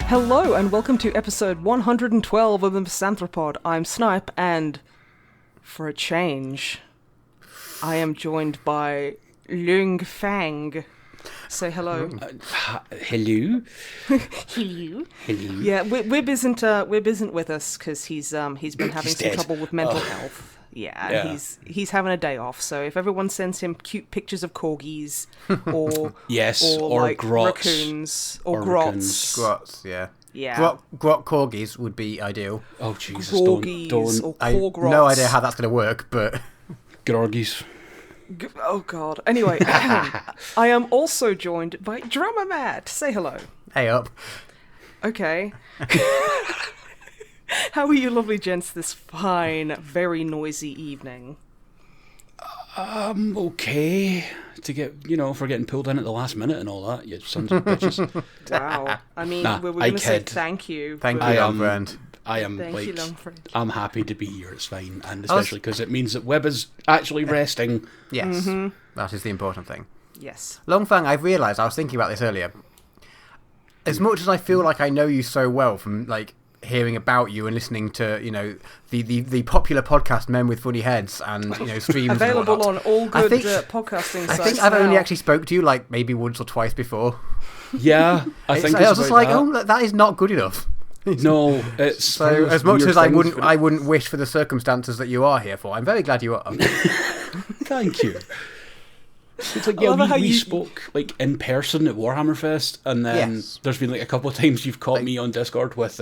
Hello and welcome to episode 112 of the MisanthroPod. I'm Snipe and, for a change, I am joined by Longfang. Say hello. Hello. Hello. Hello. Yeah, Wib isn't with us because he's been having some trouble with mental health. Yeah, he's having a day off. So if everyone sends him cute pictures of corgis or or like grots. raccoons or grots. Grots, yeah. Yeah. Grot corgis would be ideal. Oh Jesus! Corgis Don't. or I corgrots. no idea how that's going to work, but Gorgies. Oh God. Anyway, I am also joined by Drummer Matt. Say hello. hey up. Okay. How are you lovely gents this fine, very noisy evening? Okay. To get, for getting pulled in at the last minute and all that, you sons of bitches. Wow. I mean, Nah, we're going to say kid. thank you. Thank but- you, young friend. I am, Thank you, long friend. I'm happy to be here, it's fine. And especially because it means that Webb is actually resting. Yes, Mm-hmm. that is the important thing. Yes. Longfang, I've realised, I was thinking about this earlier. As much as I feel like I know you so well from, like, hearing about you and listening to, the popular podcast Men with Funny Heads and, streams Available and whatnot, on all good think- podcasting sites. I think I've now. only actually spoke to you, like, maybe once or twice before. Yeah, I think I was just like, that. oh, that is not good enough. No, it's So, as much as I wouldn't wish for the circumstances that you are here for, I'm very glad you are. Thank you. It's like, I love how we you- spoke like in person at Warhammer Fest, and then Yes. there's been like a couple of times you've caught me on Discord with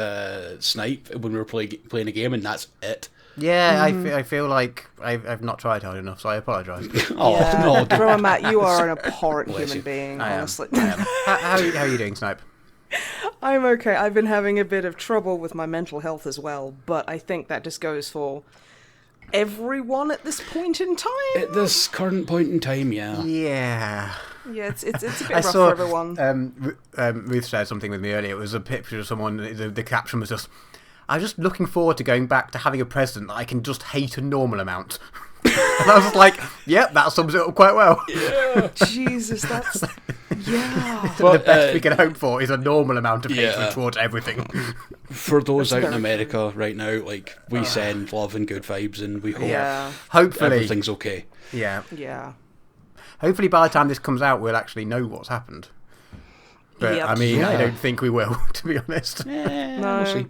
Snipe when we were playing a game, and that's it. Yeah, I feel like I've not tried hard enough, so I apologise. Oh Yeah. no, Drummer Matt, you are an abhorrent Bless human you. being, I am. honestly. I am. How are you doing, Snipe? I'm okay. I've been having a bit of trouble with my mental health as well, but I think that just goes for everyone at this point in time. at this current point in time, yeah. Yeah. Yeah, it's a bit I rough saw for everyone. Ruth shared something with me earlier. It was a picture of someone. The caption was just, "I'm just looking forward to going back to having a president that I can just hate a normal amount." And I was just like, "Yep, that sums it up quite well." Yeah. Jesus, that's yeah. The best we can hope for is a normal amount of Yeah. hatred towards everything. For those out in very America right now, like we send love and good vibes, and we hope Yeah, Hopefully, everything's okay. yeah. yeah. Hopefully, by the time this comes out, we'll actually know what's happened. But Yep. I mean, I Yeah. don't think we will, to be honest. No, We'll see.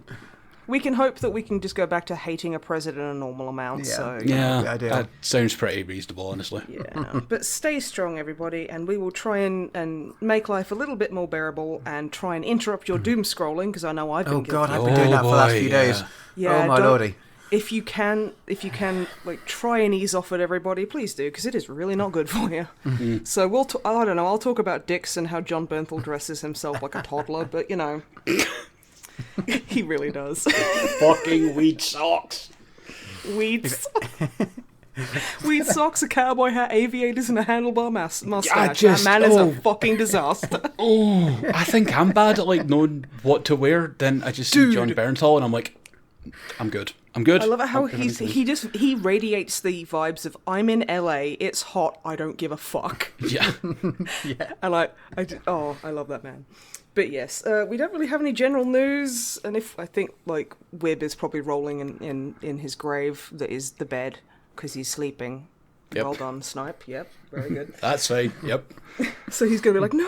we can hope that we can just go back to hating a president a normal amount. Yeah. So Yeah, Good idea. that sounds pretty reasonable, honestly. yeah. But stay strong, everybody, and we will try and make life a little bit more bearable and try and interrupt your doom scrolling because I know I've been Oh God, guilty. I've been doing that for the last boy, few yeah. days. Yeah, Oh my don't- lordy. If you can, like, try and ease off it, everybody, please do, because it is really not good for you. So I don't know, I'll talk about dicks and how John Bernthal dresses himself like a toddler, but, he really does. Fucking weed socks. Weeds. Weed socks, a cowboy hat, aviators, and a handlebar mustache. just- That man is oh. a fucking disaster. Oh, I think I'm bad at like knowing what to wear. Then I just see John Bernthal and I'm like, I'm good. I'm good. I love it how I'm good. he radiates the vibes of I'm in LA, it's hot, I don't give a fuck. Yeah. And I love that man. But yes, we don't really have any general news, and I think like Wib is probably rolling in his grave that is the bed because he's sleeping. Yep. Well done, Snipe. Yep, very good. That's fine. Yep. So he's gonna be like, no,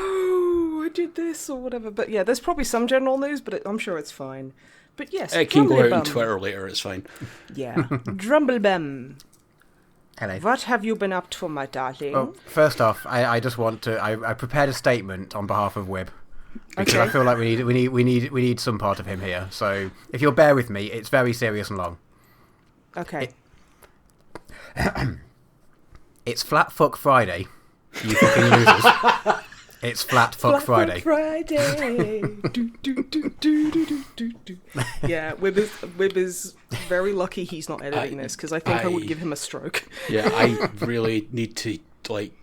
I did this or whatever. But yeah, there's probably some general news, but I'm sure it's fine. But yes, It can go out on Drumblebum. Twitter later. It's fine. Yeah, Drumblebum. Hello. What have you been up to, my darling? Well, first off, I just want to. I prepared a statement on behalf of Wib because Okay. I feel like we need some part of him here. So if you'll bear with me, it's very serious and long. Okay. It's Flat Fuck Friday. You fucking losers. It's Flat Fuck Friday. Friday. Do, do, do, do, do, do, do. Yeah, Wib is very lucky he's not editing this, because I think I would give him a stroke. Yeah, I really need to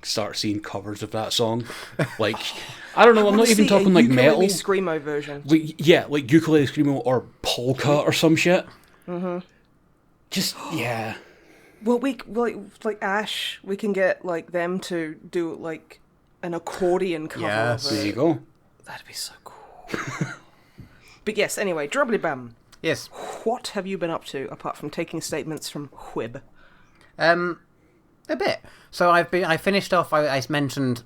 start seeing covers of that song. Like, I don't know, I'm not even talking like metal. Screamo version. Like ukulele screamo or polka or some shit. Mm-hmm. Just, yeah. Well, like Ash, we can get like them to do like an accordion cover of it. There you go. That'd be so cool. But yes, anyway, Drubbly Bam. Yes. What have you been up to apart from taking statements from Whib? A bit. So I finished off. I mentioned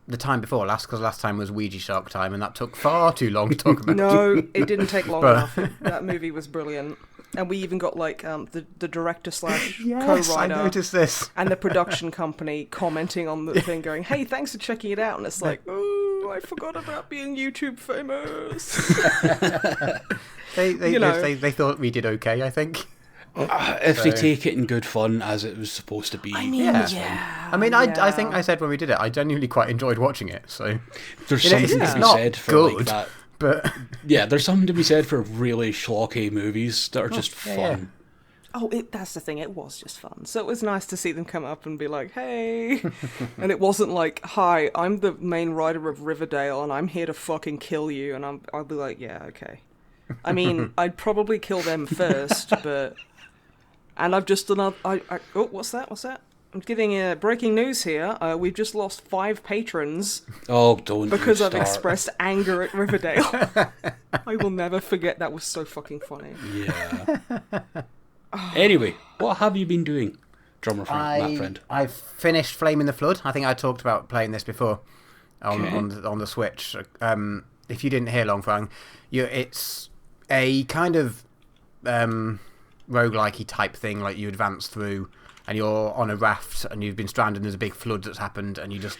the time before last, because last time was Ouija Shark time, and that took far too long to talk about. No, it didn't take long enough. That movie was brilliant. And we even got like the director / co-writer. I noticed this. And the production company commenting on the thing, going, "Hey, thanks for checking it out." And it's like, oh, I forgot about being YouTube famous. They thought we did okay, I think. If they take it in good fun as it was supposed to be. I mean, yeah. I mean, I think I said when we did it, I genuinely quite enjoyed watching it. So there's something to be said for good, like that. But yeah, there's something to be said for really schlocky movies that are just fun. Yeah. Oh, that's the thing. It was just fun. So it was nice to see them come up and be like, "Hey," and it wasn't like, "Hi, I'm the main writer of Riverdale, and I'm here to fucking kill you." And I'll be like, "Yeah, okay." I mean, I'd probably kill them first, but. And I've just done oh, what's that? I'm getting breaking news here. We've just lost 5 patrons. Oh, don't because I've expressed anger at Riverdale. I will never forget. That was so fucking funny. Yeah. Anyway, what have you been doing, drummer friend, Matt friend? I've finished Flame in the Flood. I think I talked about playing this before on the Switch. If you didn't hear Longfang, it's a kind of roguelike-y type thing. Like, you advance through and you're on a raft and you've been stranded and there's a big flood that's happened and you're just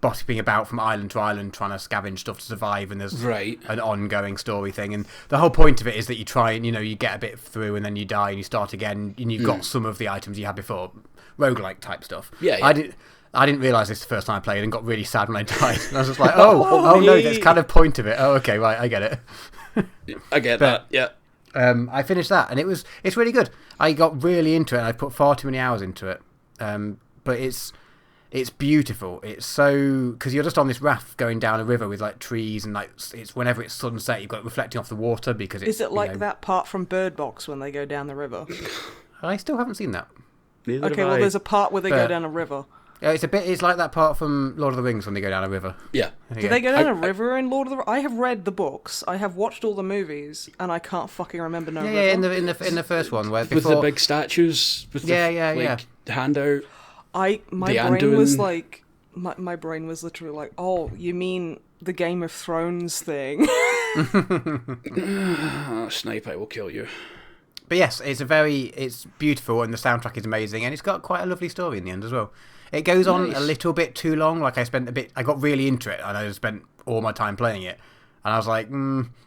bopping about from island to island trying to scavenge stuff to survive, and there's an ongoing story thing, and the whole point of it is that you try and you get a bit through and then you die and you start again and you've got some of the items you had before, roguelike type stuff. I didn't realise this the first time I played and got really sad when I died, and I was just like, oh no, that's kind of point of it. Oh, okay, right, I get it. I get that, yeah. I finished that and it's really good. I got really into it and I put far too many hours into it, but it's beautiful. It's so, because you're just on this raft going down a river with like trees and like it's whenever it's sunset you've got it reflecting off the water because it's, is it like that part from Bird Box when they go down the river? I still haven't seen that. Okay, well there's a part where they go down a river. Yeah, it's like that part from Lord of the Rings when they go down a river. Yeah. Do they go down a river in Lord of the? I have read the books, I have watched all the movies, and I can't fucking remember no river. Yeah, in the first one where with the big statues with the handout. My brain was like, my brain was literally like, oh, you mean the Game of Thrones thing? Snipe, I will kill you. But yes, it's beautiful and the soundtrack is amazing and it's got quite a lovely story in the end as well. It goes on a little bit too long. Like I got really into it and I spent all my time playing it. And I was like,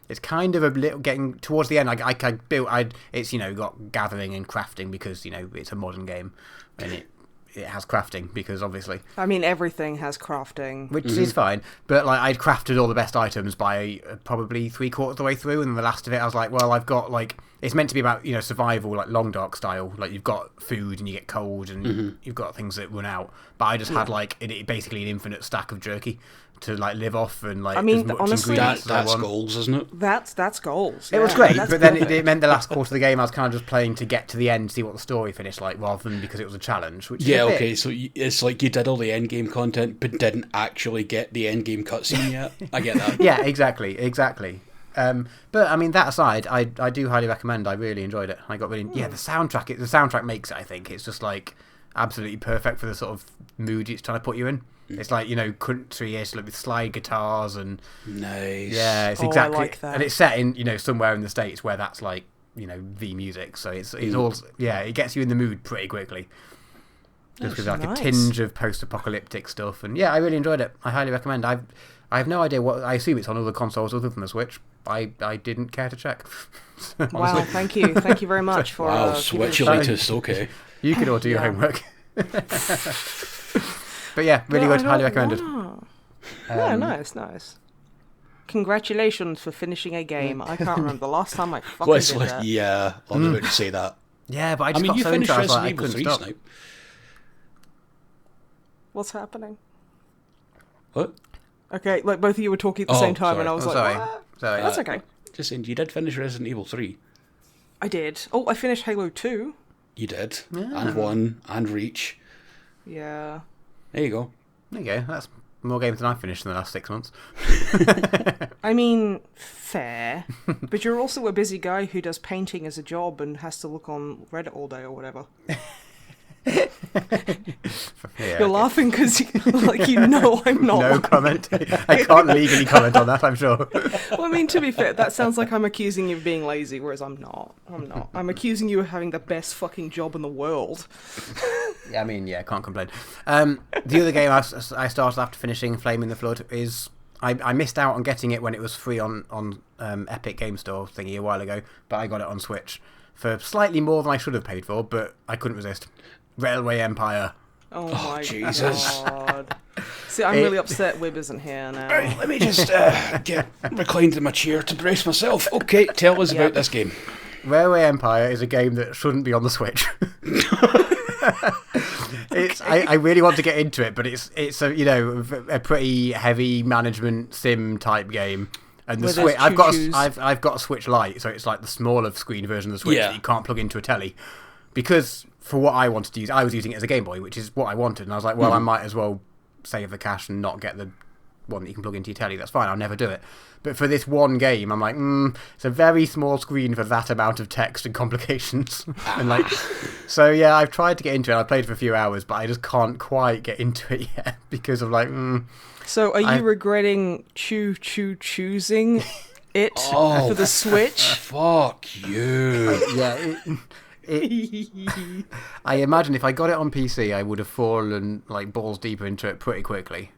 it's kind of a little getting towards the end. It's got gathering and crafting because it's a modern game, and it has crafting because obviously. I mean, everything has crafting, which is fine. But like, I'd crafted all the best items by probably 3/4 of the way through, and then the last of it, I was like, well, I've got like it's meant to be about survival, like Long Dark style. Like you've got food and you get cold and you've got things that run out. But I just had like basically an infinite stack of jerky to like live off and like. I mean, honestly, that's goals, isn't it? That's goals. It was great, but then it meant the last quarter of the game I was kind of just playing to get to the end, see what the story finished like, rather than because it was a challenge. Which okay, so it's like you did all the end game content, but didn't actually get the end game cutscene yet. I get that. Yeah, exactly. But I mean, that aside, I do highly recommend. I really enjoyed it. I got really the soundtrack makes it. I think it's just like absolutely perfect for the sort of mood it's trying to put you in. It's like country-ish, like with slide guitars and nice. Yeah, it's exactly. I like that. And it's set in somewhere in the States where that's like the music. So it's all it gets you in the mood pretty quickly. Just with like a tinge of post-apocalyptic stuff, and I really enjoyed it. I highly recommend. I have no idea what. I assume it's on other consoles other than the Switch. I didn't care to check. Wow, thank you very much for. Switch elitist. Okay, you can all do your homework. But yeah, really good. Highly recommended. Yeah, nice. Congratulations for finishing a game. I can't remember the last time I fucking Well, did that. yeah, I was about to say that. Yeah, but I I just mean, got you so finished into it, I was Resident like, I Evil couldn't 3, stop. Snipe. What's happening? What? Okay, like both of you were talking at the Oh, same time, sorry. and I was Oh, like, sorry. what? Sorry. That's okay. Just saying, you did finish Resident Evil 3. I did. Oh, I finished Halo 2. You did. Yeah. And 1, and Reach. Yeah. There you go. There you go. That's more games than I finished in the last 6 months. I mean, fair. But you're also a busy guy who does painting as a job and has to look on Reddit all day or whatever. Yeah, You're laughing because, like, you know I'm not. No comment. I can't legally comment on that, I'm sure. Well, I mean, to be fair, that sounds like I'm accusing you of being lazy, whereas I'm not. I'm accusing you of having the best fucking job in the world. Yeah, I mean, yeah, can't complain. The other game I started after finishing Flame in the Flood is... I missed out on getting it when it was free on Epic Game Store thingy a while ago, but I got it on Switch for slightly more than I should have paid for, but I couldn't resist. Railway Empire. Oh my Jesus. God. See, I'm really upset Wib isn't here now. Right, let me just get reclined in my chair to brace myself. Okay, tell us about this game. Railway Empire is a game that shouldn't be on the Switch. I really want to get into it, but it's a pretty heavy management sim type game. And the Switch, I've got a Switch Lite, so it's like the smaller screen version of the Switch that you can't plug into a telly. Because for what I wanted to use, I was using it as a Game Boy, which is what I wanted, and I was like, well, I might as well save the cash and not get the one that you can plug into your telly. That's fine, I'll never do it. But for this one game, I'm like, it's a very small screen for that amount of text and complications. And like, so yeah, I've tried to get into it. I played for a few hours, but I just can't quite get into it yet because of like. So, are you regretting choosing it for the Switch? Fuck you. Yeah. I imagine if I got it on PC, I would have fallen like balls deeper into it pretty quickly.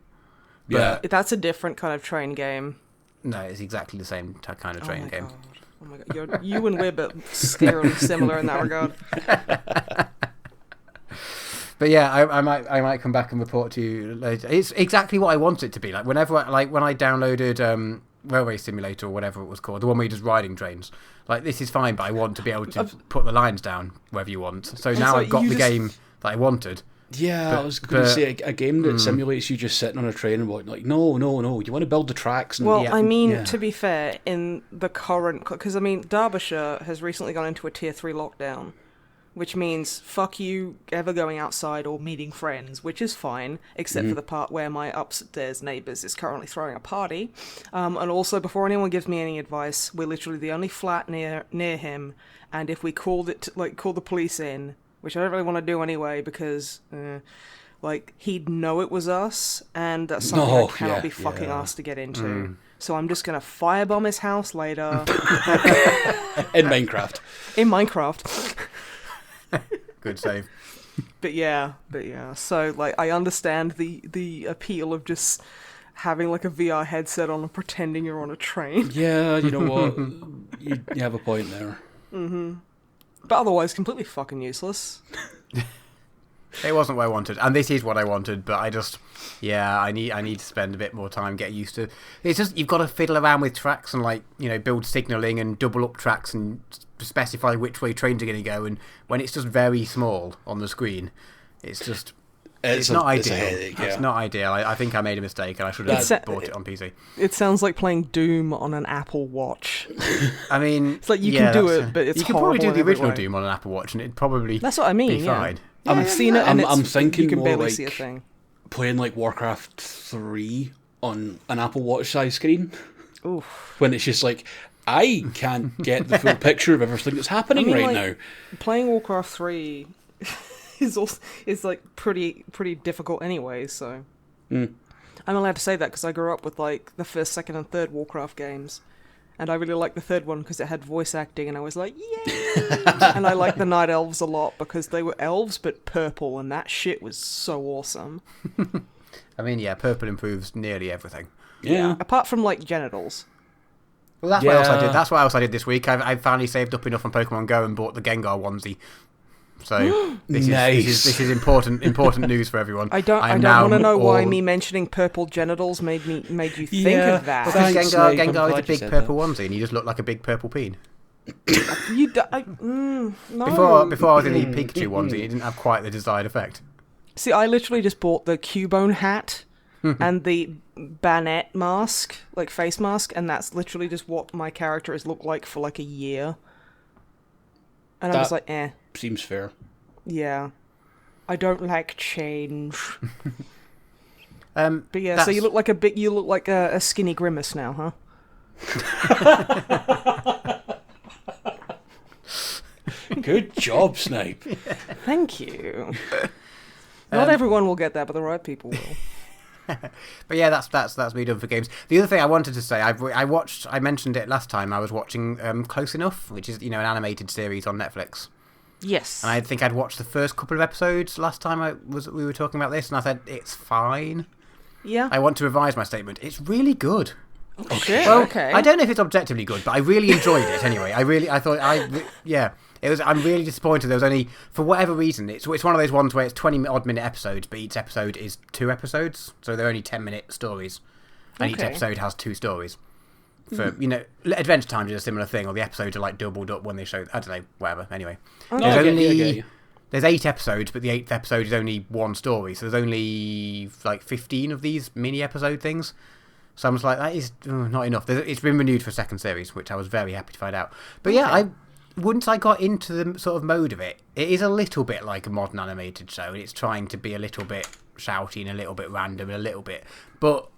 Yeah. That's a different kind of train game. No, it's exactly the same kind of train game. God. Oh my God. You and Wib are scarily similar in that regard. But yeah, I might come back and report to you later. It's exactly what I want it to be. Like when I downloaded Railway Simulator or whatever it was called, the one where you're just riding trains. Like this is fine, but I want to be able to put the lines down wherever you want. So now I've got the game that I wanted. Yeah, I was going to say a game that simulates you just sitting on a train and like, no, you want to build the tracks. And, well, I mean, to be fair, in the current... Because, I mean, Derbyshire has recently gone into a Tier 3 lockdown, which means fuck you ever going outside or meeting friends, which is fine, except for the part where my upstairs neighbours is currently throwing a party. And also, before anyone gives me any advice, we're literally the only flat near him, and if we called the police in, which I don't really want to do anyway, because, he'd know it was us, and that's something I cannot be fucking asked to get into. So I'm just going to firebomb his house later. In Minecraft. In Minecraft. Good save. But yeah. So, I understand the appeal of just having, a VR headset on and pretending you're on a train. Yeah, you know what? you have a point there. Mm-hmm. But otherwise, completely fucking useless. It wasn't what I wanted, and this is what I wanted. But I need to spend a bit more time getting used to. It's just you've got to fiddle around with tracks and build signalling and double up tracks and specify which way trains are going to go. And when it's just very small on the screen, it's just. It's not ideal. Headache, yeah. It's not ideal. I think I made a mistake, and I should have bought it on PC. It sounds like playing Doom on an Apple Watch. I mean, it's like you can do it, but it's you could probably do the original way. Doom on an Apple Watch, and it'd probably that's what I mean. Be fine. Yeah. I've seen it, and I'm thinking you can more barely like see a thing. Playing Warcraft 3 on an Apple Watch size screen. Oof. When it's just I can't get the full picture of everything that's happening now. Playing Warcraft 3 is pretty difficult anyway, so I'm allowed to say that because I grew up with the first, second and third Warcraft games, and I really liked the third one because it had voice acting, and I was like, yay! And I liked the Night Elves a lot because they were elves but purple, and that shit was so awesome. I mean, yeah, purple improves nearly everything. Yeah. Apart from genitals. Well, that's what else I did. That's what else I did this week. I finally saved up enough on Pokemon Go and bought the Gengar onesie. So Nice. this is important news for everyone. I don't want to know why me mentioning purple genitals made you think of that. Because Thanks, Gengar Snape. I'm is glad a you big said purple onesie, and you just look like a big purple peen. No. Before I was in the Pikachu onesie, it didn't have quite the desired effect. See, I literally just bought the Cubone hat and the Banette mask, like face mask, and that's literally just what my character has looked like for like a year. And I'm just like, Seems fair. yeah. I don't like change. But yeah, so you look like a skinny Grimace now, huh? Good job, Snipe. Thank you. Not everyone will get that, but the right people will. But yeah, that's me done for games. The other thing I wanted to say, I mentioned it last time. I was watching Close Enough, which is an animated series on Netflix. Yes. And I think I'd watched the first couple of episodes last time we were talking about this, and I said it's fine. Yeah. I want to revise my statement. It's really good. Okay. Well, okay. I don't know if it's objectively good, but I really enjoyed it anyway. I'm really disappointed. There was only, for whatever reason, it's one of those ones where it's 20-odd minute episodes, but each episode is 2 episodes, so they're only 10-minute stories, and each episode has 2 stories. For Adventure Time is a similar thing, or the episodes are like doubled up when they show. I don't know, whatever. Anyway, there's 8 episodes, but the 8th episode is only 1 story, so there's only like 15 of these mini episode things. So I'm just like, that is not enough. It's been renewed for a second series, which I was very happy to find out. But yeah, once I got into the sort of mode of it, it is a little bit like a modern animated show, and it's trying to be a little bit shouty and a little bit random and a little bit, but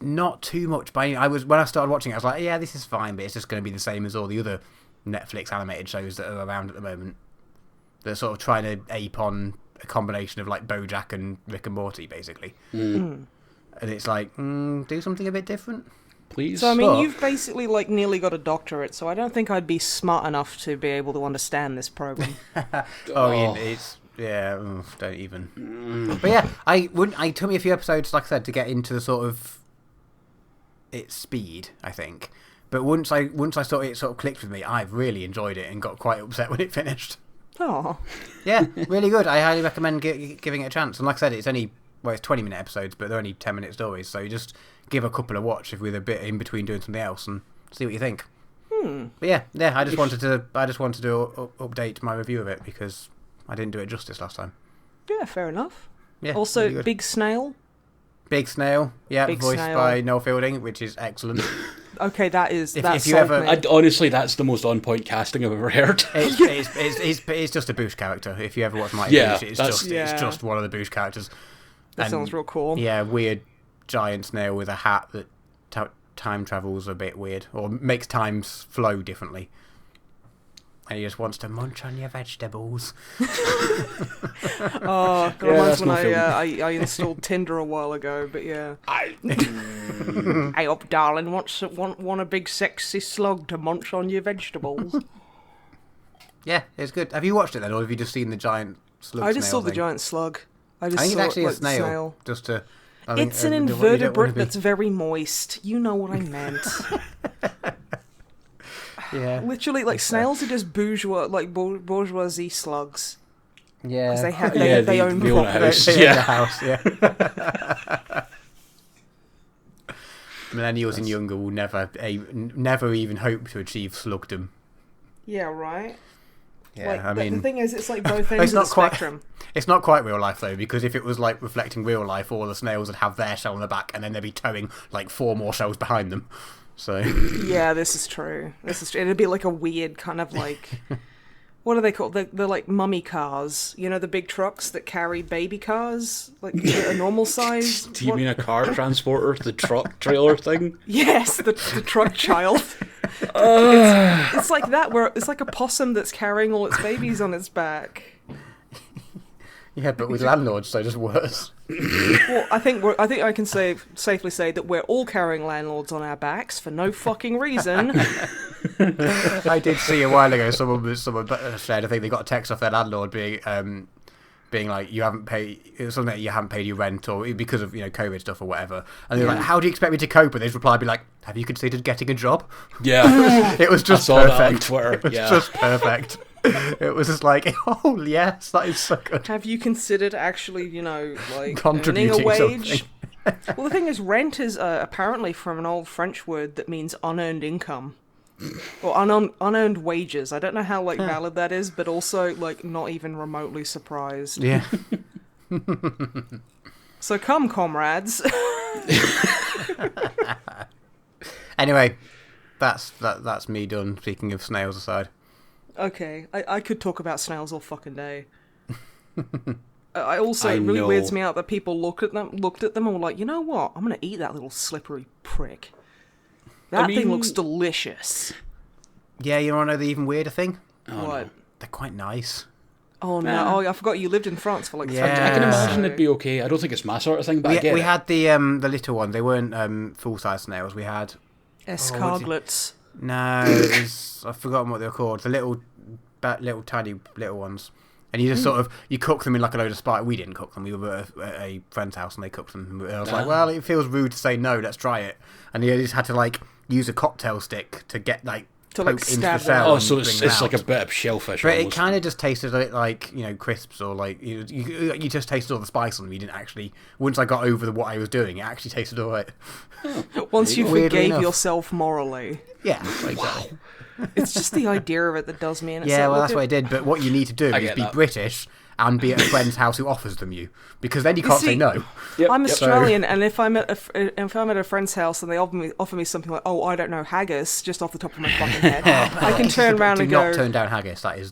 not too much. When I started watching it, I was like, yeah, this is fine, but it's just going to be the same as all the other Netflix animated shows that are around at the moment. They're sort of trying to ape on a combination of like BoJack and Rick and Morty, basically. And it's like, do something a bit different. Please. So, I mean, you've basically, like, nearly got a doctorate, so I don't think I'd be smart enough to be able to understand this program. Don't even. But yeah, it took me a few episodes, like I said, to get into the sort of its speed, I think. But once I saw it sort of clicked with me, I've really enjoyed it and got quite upset when it finished. Oh. Yeah, really good. I highly recommend giving it a chance. And like I said, it's 20-minute episodes, but they're only 10-minute stories, so you just give a couple a watch with a bit in between doing something else and see what you think. But yeah, I just wanted to update my review of it because I didn't do it justice last time. Yeah, fair enough. Yeah. Also, really Big Snail. Big Snail, yeah, Big voiced Snail. by Noel Fielding, which is excellent. Okay, that's if you ever- Honestly, that's the most on-point casting I've ever heard. It's just a Boosh character. If you ever watch Mighty Boosh, it's just one of the Boosh characters. That sounds real cool. Yeah, weird giant snail with a hat that time travels a bit weird, or makes time flow differently. And he just wants to munch on your vegetables. Oh, that reminds when I installed Tinder a while ago, but yeah. Hey up, darling, want a big sexy slug to munch on your vegetables? Yeah, it's good. Have you watched it then, or have you just seen the giant slug? I just saw snail the thing? giant slug. I think it's saw actually like, a snail. Just to. It's an invertebrate that's very moist. You know what I meant. Yeah. Literally, like snails are just bourgeoisie slugs. Yeah. Because they own own a house. They own a house. Yeah. Millennials and younger will never even hope to achieve slugdom. Yeah, right. Yeah, the thing is, it's like both ends of the spectrum. It's not quite real life though, because if it was like reflecting real life, all the snails would have their shell on the back, and then they'd be towing like 4 more shells behind them. So yeah, this is true. It'd be like a weird kind of like, what are they called? They're like mummy cars. You know, the big trucks that carry baby cars, like a normal size. Do you mean a car transporter, the truck trailer thing? Yes, the truck child. It's like that, where it's like a possum that's carrying all its babies on its back. yeah, but with landlords, so just worse. Well, I think I can safely say that we're all carrying landlords on our backs for no fucking reason. I did see a while ago someone said, I think they got a text off their landlord being like, you haven't paid your rent, or because of COVID stuff or whatever, and they're like, how do you expect me to cope? And they'd reply, be like, have you considered getting a job? Yeah. It was just I saw that on perfect. Twitter. It was just perfect. It was just like, oh yes, that is so good. Have you considered actually, like Contributing earning a wage? something. Well, the thing is, rent is apparently from an old French word that means unearned income. Or unearned wages. I don't know how valid that is, but also not even remotely surprised. Yeah. So come, comrades. Anyway, that's me done. Speaking of Snails aside. Okay, I could talk about snails all fucking day. It really weirds me out that people looked at them and were like, you know what? I'm gonna eat that little slippery prick. That thing looks delicious. Yeah, you want to know the even weirder thing? Oh, what? No. They're quite nice. Oh no! Oh, I forgot you lived in France for 3 I can years. imagine it'd be okay. I don't think it's my sort of thing, but We had the little one. They weren't full-size snails. We had escargots. No, I've forgotten what they were called. The little tiny little ones. And you just sort of, you cook them in like a load of spice. We didn't cook them. We were at a friend's house and they cooked them. And I was like, well, it feels rude to say no, let's try it. And you just had to use a cocktail stick to get poke into the cell. Oh, so it's like a bit of shellfish. But almost. it kind of just tasted like crisps or you just tasted all the spice on them. You didn't actually. Once I got over what I was doing, it actually tasted alright. Once you Weirdly forgave enough. yourself morally. Yeah, exactly. It's just the idea of it that does me. And it's Yeah, like, well, that's what I did. But what you need to do is get be that. British and be at a friend's house who offers them you, because then you can't say no. I'm Australian, and if I'm at a friend's house and they offer me something like, oh, I don't know, haggis, just off the top of my fucking head, I can turn around and Do go, not turn down haggis. That is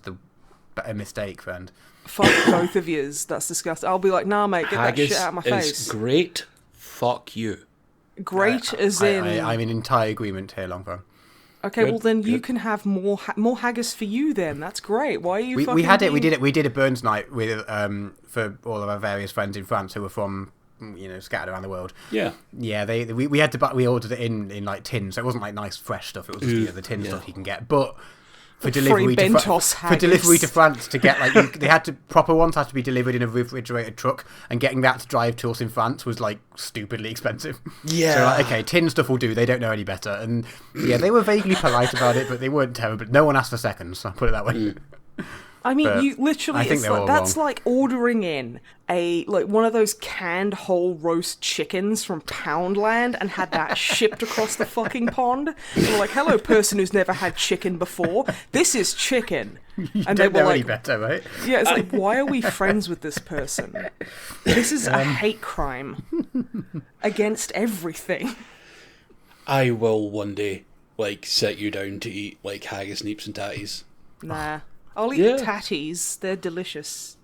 a mistake, friend. fuck both of yous. That's disgusting. I'll be like, nah, mate, get haggis that shit out of my is face. great. Fuck you. Great as in. I'm in entire agreement here, Longfang. Okay, Good, well then you good. can have more haggis for you then. That's great. Why are you? We had it. We did a Burns night with for all of our various friends in France who were from scattered around the world. Yeah. Yeah, we had to we ordered it in like tins, so it wasn't like nice fresh stuff. It was just, the tin stuff you can get, but. For delivery, to France to get they had to proper ones had to be delivered in a refrigerated truck, and getting that to drive to us in France was stupidly expensive. Yeah. So okay, tin stuff will do. They don't know any better, and yeah, they were vaguely polite about it, but they weren't terrible. No one asked for seconds. I'll put it that way. I mean, But you literally. I think they're all that's wrong. like ordering in one of those canned whole roast chickens from Poundland and had that shipped across the fucking pond. And we're like, hello, person who's never had chicken before. This is chicken. And they Don't were know any like, better, right? yeah, it's like, why are we friends with this person? This is a hate crime against everything. I will one day sit you down to eat haggis, neeps, and tatties. Nah. I'll eat tatties. They're delicious.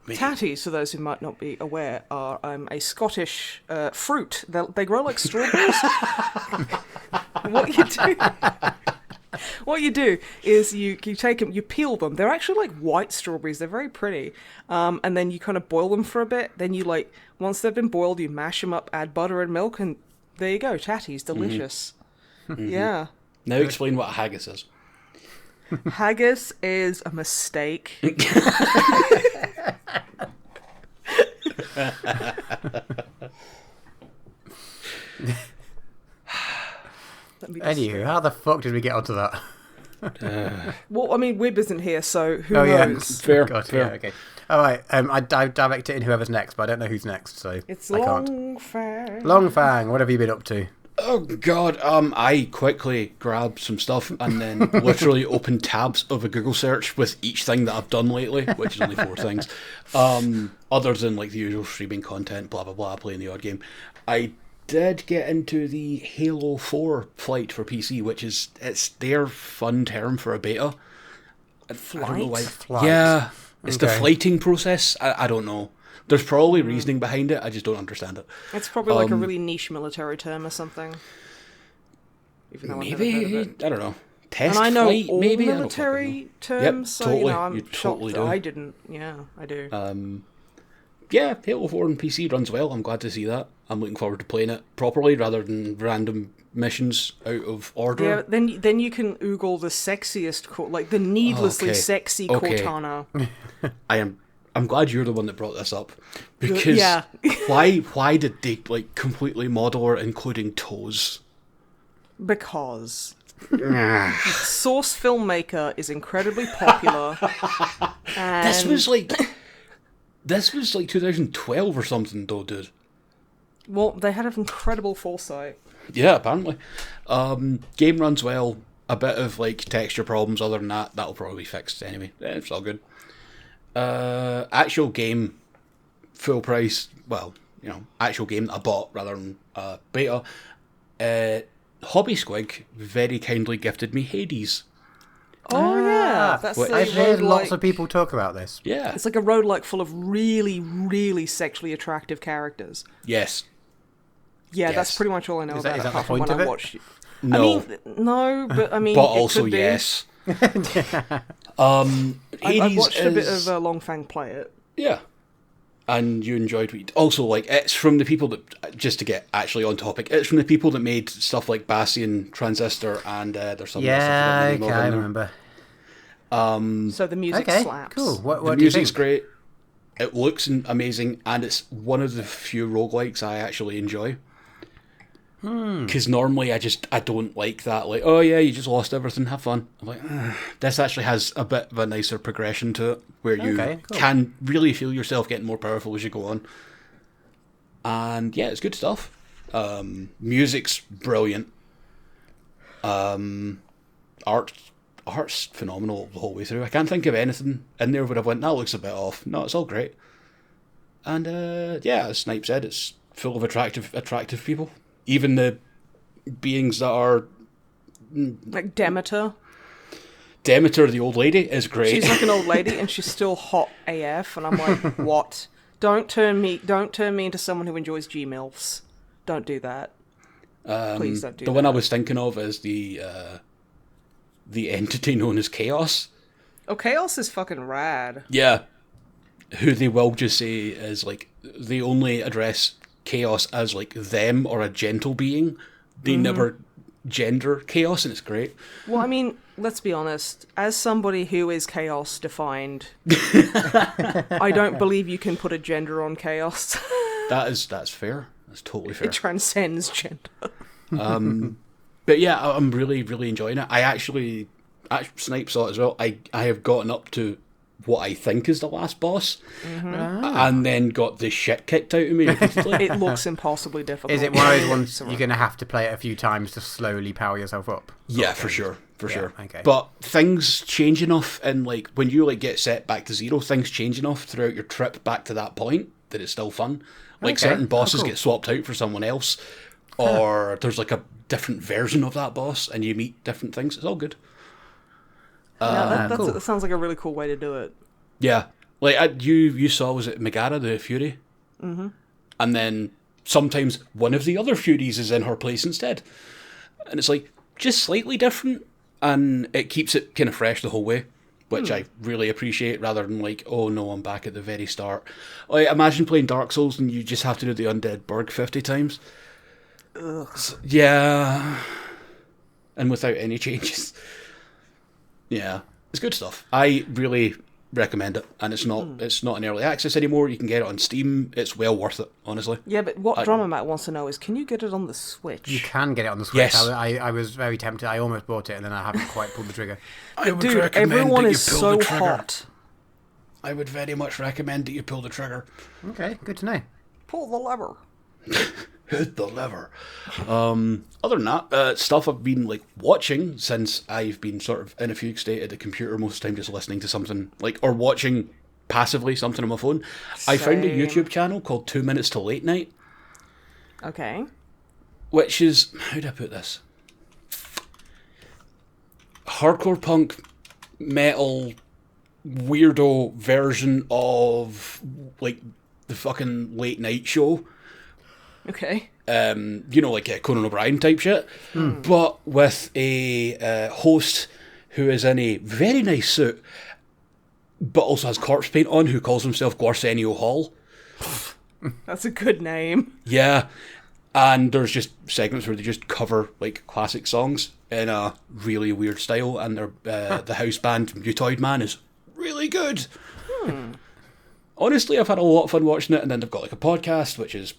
Tatties, for those who might not be aware, are a Scottish fruit. They grow like strawberries. What you do is you take them, you peel them. They're actually like white strawberries. They're very pretty. And then you kind of boil them for a bit. Then you once they've been boiled, you mash them up, add butter and milk, and there you go. Tatties, delicious. Mm-hmm. Yeah. Now explain what a haggis is. Haggis is a mistake. Anywho, how the fuck did we get onto that? Well, I mean, Wib isn't here, so who Oh yeah, knows? Fair. Yeah, okay. All right. I direct it in whoever's next, but I don't know who's next, so It's I can't. Longfang. Longfang, what have you been up to? Oh god, I quickly grabbed some stuff and then literally opened tabs of a Google search with each thing that I've done lately, which is only 4 things. Other than the usual streaming content, blah blah blah, playing the odd game. I did get into the Halo 4 flight for PC, which is it's their fun term for a beta. I don't know why. Flight. Yeah, it's the Okay. flighting process. I don't know. There's probably reasoning behind it. I just don't understand it. It's probably like a really niche military term or something. Even though I've never heard of Maybe it. I don't know. Test And I know flight, all maybe I don't military fucking know. terms, Yep, so totally. I'm You shocked totally that do. I didn't. Yeah, I do. Yeah, Halo 4 on PC runs well. I'm glad to see that. I'm looking forward to playing it properly rather than random missions out of order. Yeah, then you can oogle the sexiest, the needlessly Okay. sexy Okay. Cortana. I'm glad you're the one that brought this up because Yeah. why did they completely model her including toes? Because Source Filmmaker is incredibly popular. And This was like 2012 or something, though, dude. well, they had an incredible foresight. Yeah, apparently. Game runs well. A bit of like texture problems. Other than that, that'll probably be fixed anyway. It's all good. Actual game, full price. Well, actual game that I bought rather than beta. Hobby Squig very kindly gifted me Hades. Oh yeah, that's Well, the I've heard lots roguelike- of people talk about this. Yeah. It's like a roguelike full of really, really sexually attractive characters. Yes. Yeah, Yes. that's pretty much all I know Is about that it. the apart from point when of I it? watched. No. I mean, no, but I mean, But it also could be. yes. I Hades watched a bit is- of Longfang play it. Yeah. And you enjoyed what also, like, it's from the people that, just to get actually on topic, it's from the people that made stuff like Bastion, Transistor, and there's some other stuff Yeah, I don't know the name okay, I of in remember. So the music Okay, slaps. cool. What there. The do you music's think? great, it looks amazing, and it's one of the few roguelikes I actually enjoy. Because normally I don't like that, like, oh yeah, you just lost everything, have fun. I'm like, "Ugh." This actually has a bit of a nicer progression to it, where you Okay, cool. can really feel yourself getting more powerful as you go on. And yeah, it's good stuff. Music's brilliant. Art's phenomenal the whole way through. I can't think of anything in there where I went, that looks a bit off. No, it's all great. And yeah, as Snipe said, it's full of attractive people. Even the beings that are Like Demeter. Demeter, the old lady, is great. She's like an old lady, and she's still hot AF. And I'm like, what? Don't turn me into someone who enjoys G-MILFs. Don't do that. Please don't do the that. one I was thinking of is the entity known as Chaos. Oh, Chaos is fucking rad. Yeah. Who they will just say is like, they only address Chaos as like them or a gentle being. They never gender Chaos, and it's great. Well, I mean, let's be honest. As somebody who is Chaos defined, I don't believe you can put a gender on Chaos. That's fair. That's totally fair. It transcends gender. But yeah, I'm really, really enjoying it. I actually Snipe saw it as well. I have gotten up to what I think is the last boss, and then got the shit kicked out of me repeatedly. It looks impossibly difficult. Is it one of those ones you're going to have to play it a few times to slowly power yourself up? Yeah, for sure. okay. But things change enough, and like when you like get set back to zero, things change enough throughout your trip back to that point that it's still fun. Like Okay. certain bosses cool. get swapped out for someone else, or there's like a different version of that boss, and you meet different things. It's all good. That sounds like a really cool way to do it. Yeah, like you saw, was it Megara the Fury? Mm-hmm. And then sometimes one of the other Furies is in her place instead, and it's like just slightly different, and it keeps it kind of fresh the whole way, which I really appreciate. Rather than like, oh no, I'm back at the very start. Like, imagine playing Dark Souls and you just have to do the Undead Burg 50 times. Yeah, and without any changes. Yeah, it's good stuff. I really recommend it, and it's not in early access anymore. You can get it on Steam. It's well worth it, honestly. Yeah, but what Drama Matt wants to know is, can you get it on the Switch? You can get it on the Switch. Yes. I was very tempted. I almost bought it, and then I haven't quite pulled the trigger. I would Dude, everyone is so hot. I would very much recommend that you pull the trigger. Okay, good to know. Pull the lever. Hit the lever. Other than that, stuff I've been like watching since I've been sort of in a fugue state at the computer most of the time, just listening to something like, or watching passively something on my phone. I found a Same. YouTube channel called 2 Minutes to Late Night, Okay. which is, how do I put this? Hardcore punk metal weirdo version of like the fucking late night show. Okay. Like a Conan O'Brien type shit, but with a host who is in a very nice suit, but also has corpse paint on, who calls himself Gwarsenio Hall. That's a good name. Yeah, and there's just segments where they just cover like classic songs in a really weird style, and they're, the house band Mutoid Man is really good. honestly, I've had a lot of fun watching it, and then they've got like a podcast, which is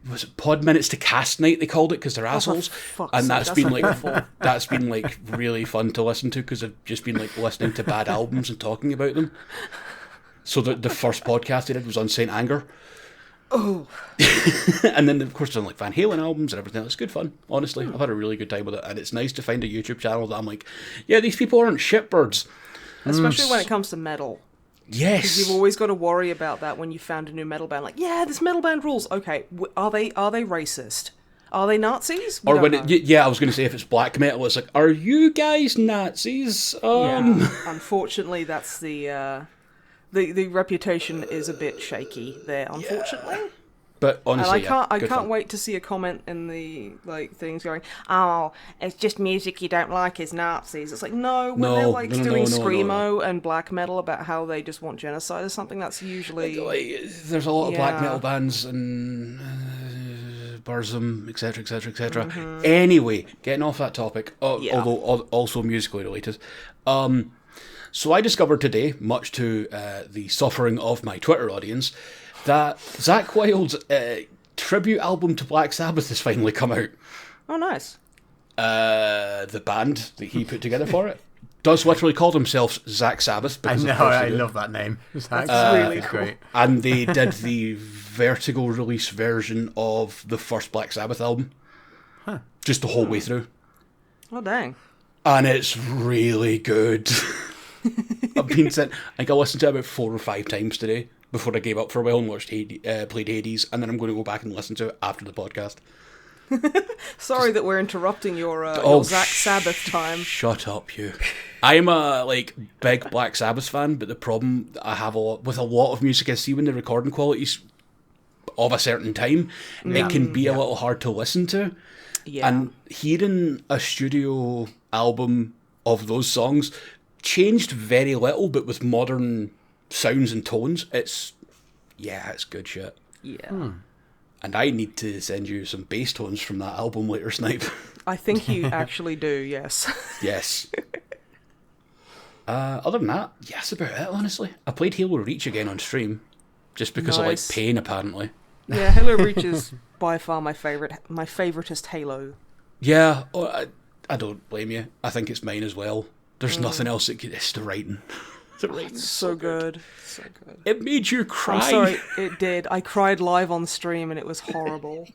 was it Pod Minutes to Cast Night, they called it, because they're assholes. And that's been like really fun to listen to, because I've just been like listening to bad albums and talking about them. So the first podcast they did was on Saint Anger. Oh. And then, of course, done like Van Halen albums and everything. It's good fun, honestly. I've had a really good time with it, and it's nice to find a YouTube channel that I'm like, yeah, these people aren't shitbirds. Especially when it comes to metal. Yes. Because you've always got to worry about that when you found a new metal band. Like, yeah, this metal band rules. Okay, are they racist? Are they Nazis? Or when I was going to say, if it's black metal, it's like, are you guys Nazis? Yeah. Unfortunately, that's the reputation is a bit shaky there, unfortunately. Yeah. But honestly, and I can't wait to see a comment in the things going, oh, it's just music you don't like is Nazis. It's like, no, when they're doing screamo and black metal about how they just want genocide or something, that's usually there's a lot of black metal bands and Burzum, etc., etc., etc. Anyway, getting off that topic, although also musically related. So I discovered today, much to the suffering of my Twitter audience, that Zakk Wylde's tribute album to Black Sabbath has finally come out. Oh, nice. The band that he put together for it does literally call themselves Zakk Sabbath. I know, I love that name. That's really cool. Great. And they did the Vertigo release version of the first Black Sabbath album. Huh. Just the whole way through. Oh, dang. And it's really good. I've been sent. I think I listened to it about 4 or 5 times today before I gave up for a while and watched played Hades, and then I'm going to go back and listen to it after the podcast. Sorry that we're interrupting your Zakk Sabbath time. Shut up, you. I'm a big Black Sabbath fan, but the problem I have with a lot of music, I see when the recording quality's of a certain time, it can be a little hard to listen to. Yeah. And hearing a studio album of those songs changed very little, but with modern sounds and tones, it's good shit. Yeah. And I need to send you some bass tones from that album later, Snipe. I think you actually do, yes. Yes. Other than that, that's about it, honestly. I played Halo Reach again on stream, just because I like pain, apparently. Yeah, Halo Reach is by far my favoritist Halo. Yeah, I don't blame you. I think it's mine as well. There's nothing else that it's the writing. The writing's so good. So good. It made you cry. I'm sorry, it did. I cried live on stream and it was horrible.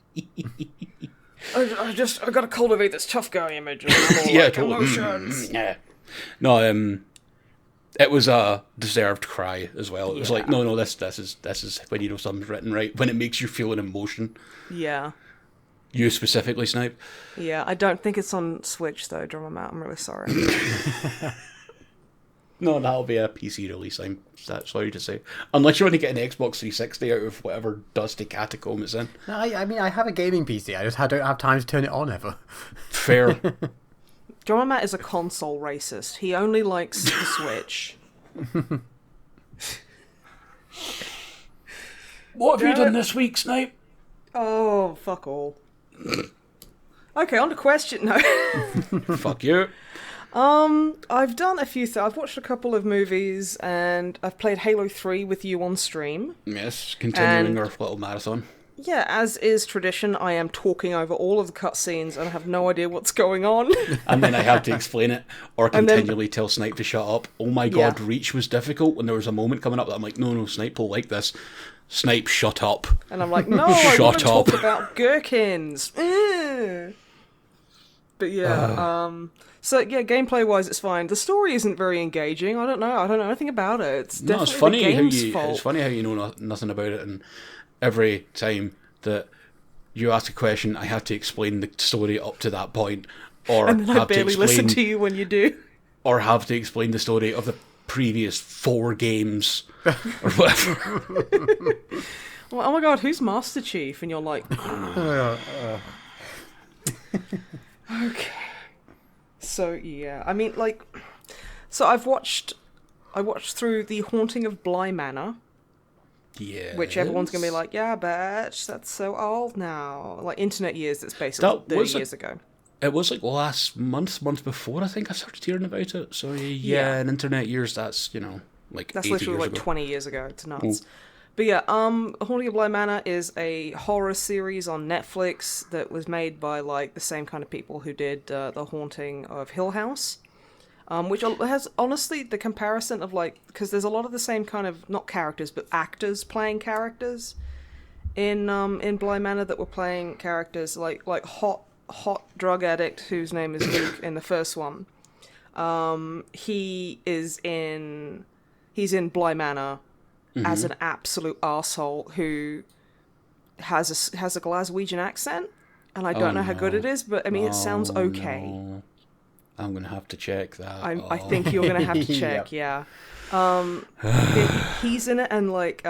I got to cultivate this tough guy image. Totally. Emotions. Yeah. No, it was a deserved cry as well. It was like, no, this is when you know something's written right, when it makes you feel an emotion. Yeah. You specifically, Snipe? Yeah, I don't think it's on Switch though, Drummer Matt. I'm really sorry. No, that'll be a PC release, I'm sorry to say. Unless you want to get an Xbox 360 out of whatever dusty catacomb it's in. No, I mean, I have a gaming PC, I just don't have time to turn it on ever. Fair. Drummer Matt is a console racist. He only likes the Switch. What have you done this week, Snipe? Oh, fuck all. Okay, on to question. No. Fuck you. I've done a few things. I've watched a couple of movies, and I've played Halo 3 with you on stream. Yes, continuing our little marathon. Yeah, as is tradition, I am talking over all of the cutscenes, and I have no idea what's going on. And then I have to explain it, or continually tell Snipe to shut up. Oh my god, Reach was difficult when there was a moment coming up that I'm like, no, Snipe will like this. Snipe, shut up. And I'm like, no, I want to talk about gherkins. But yeah, so yeah, gameplay-wise, it's fine. The story isn't very engaging. I don't know anything about it. It's definitely the game's fault. It's funny how you know nothing about it, and every time that you ask a question, I have to explain the story up to that point, or and then I barely listen to you when you do, or have to explain the story of the previous 4 games, or whatever. Well, oh my god, who's Master Chief? And you're like, okay. So yeah, I mean, so I watched through The Haunting of Bly Manor. Yeah. Which everyone's gonna be like, yeah, bitch, that's so old now. Like internet years, that's basically 30 years ago. It was like last month before I think I started hearing about it. So yeah, in internet years, that's like that's 80 literally years like ago. 20 years ago. It's nuts. But yeah, Haunting of Bly Manor is a horror series on Netflix that was made by like the same kind of people who did The Haunting of Hill House, which has honestly the comparison of like, because there's a lot of the same kind of not characters but actors playing characters in Bly Manor that were playing characters like hot drug addict whose name is Luke in the first one. He's in Bly Manor. As an absolute arsehole who has a Glaswegian accent, and I don't know how good it is, but I mean it sounds okay. No. I'm gonna have to check that. I think you're gonna have to check. Yep. Yeah. He's in it, and like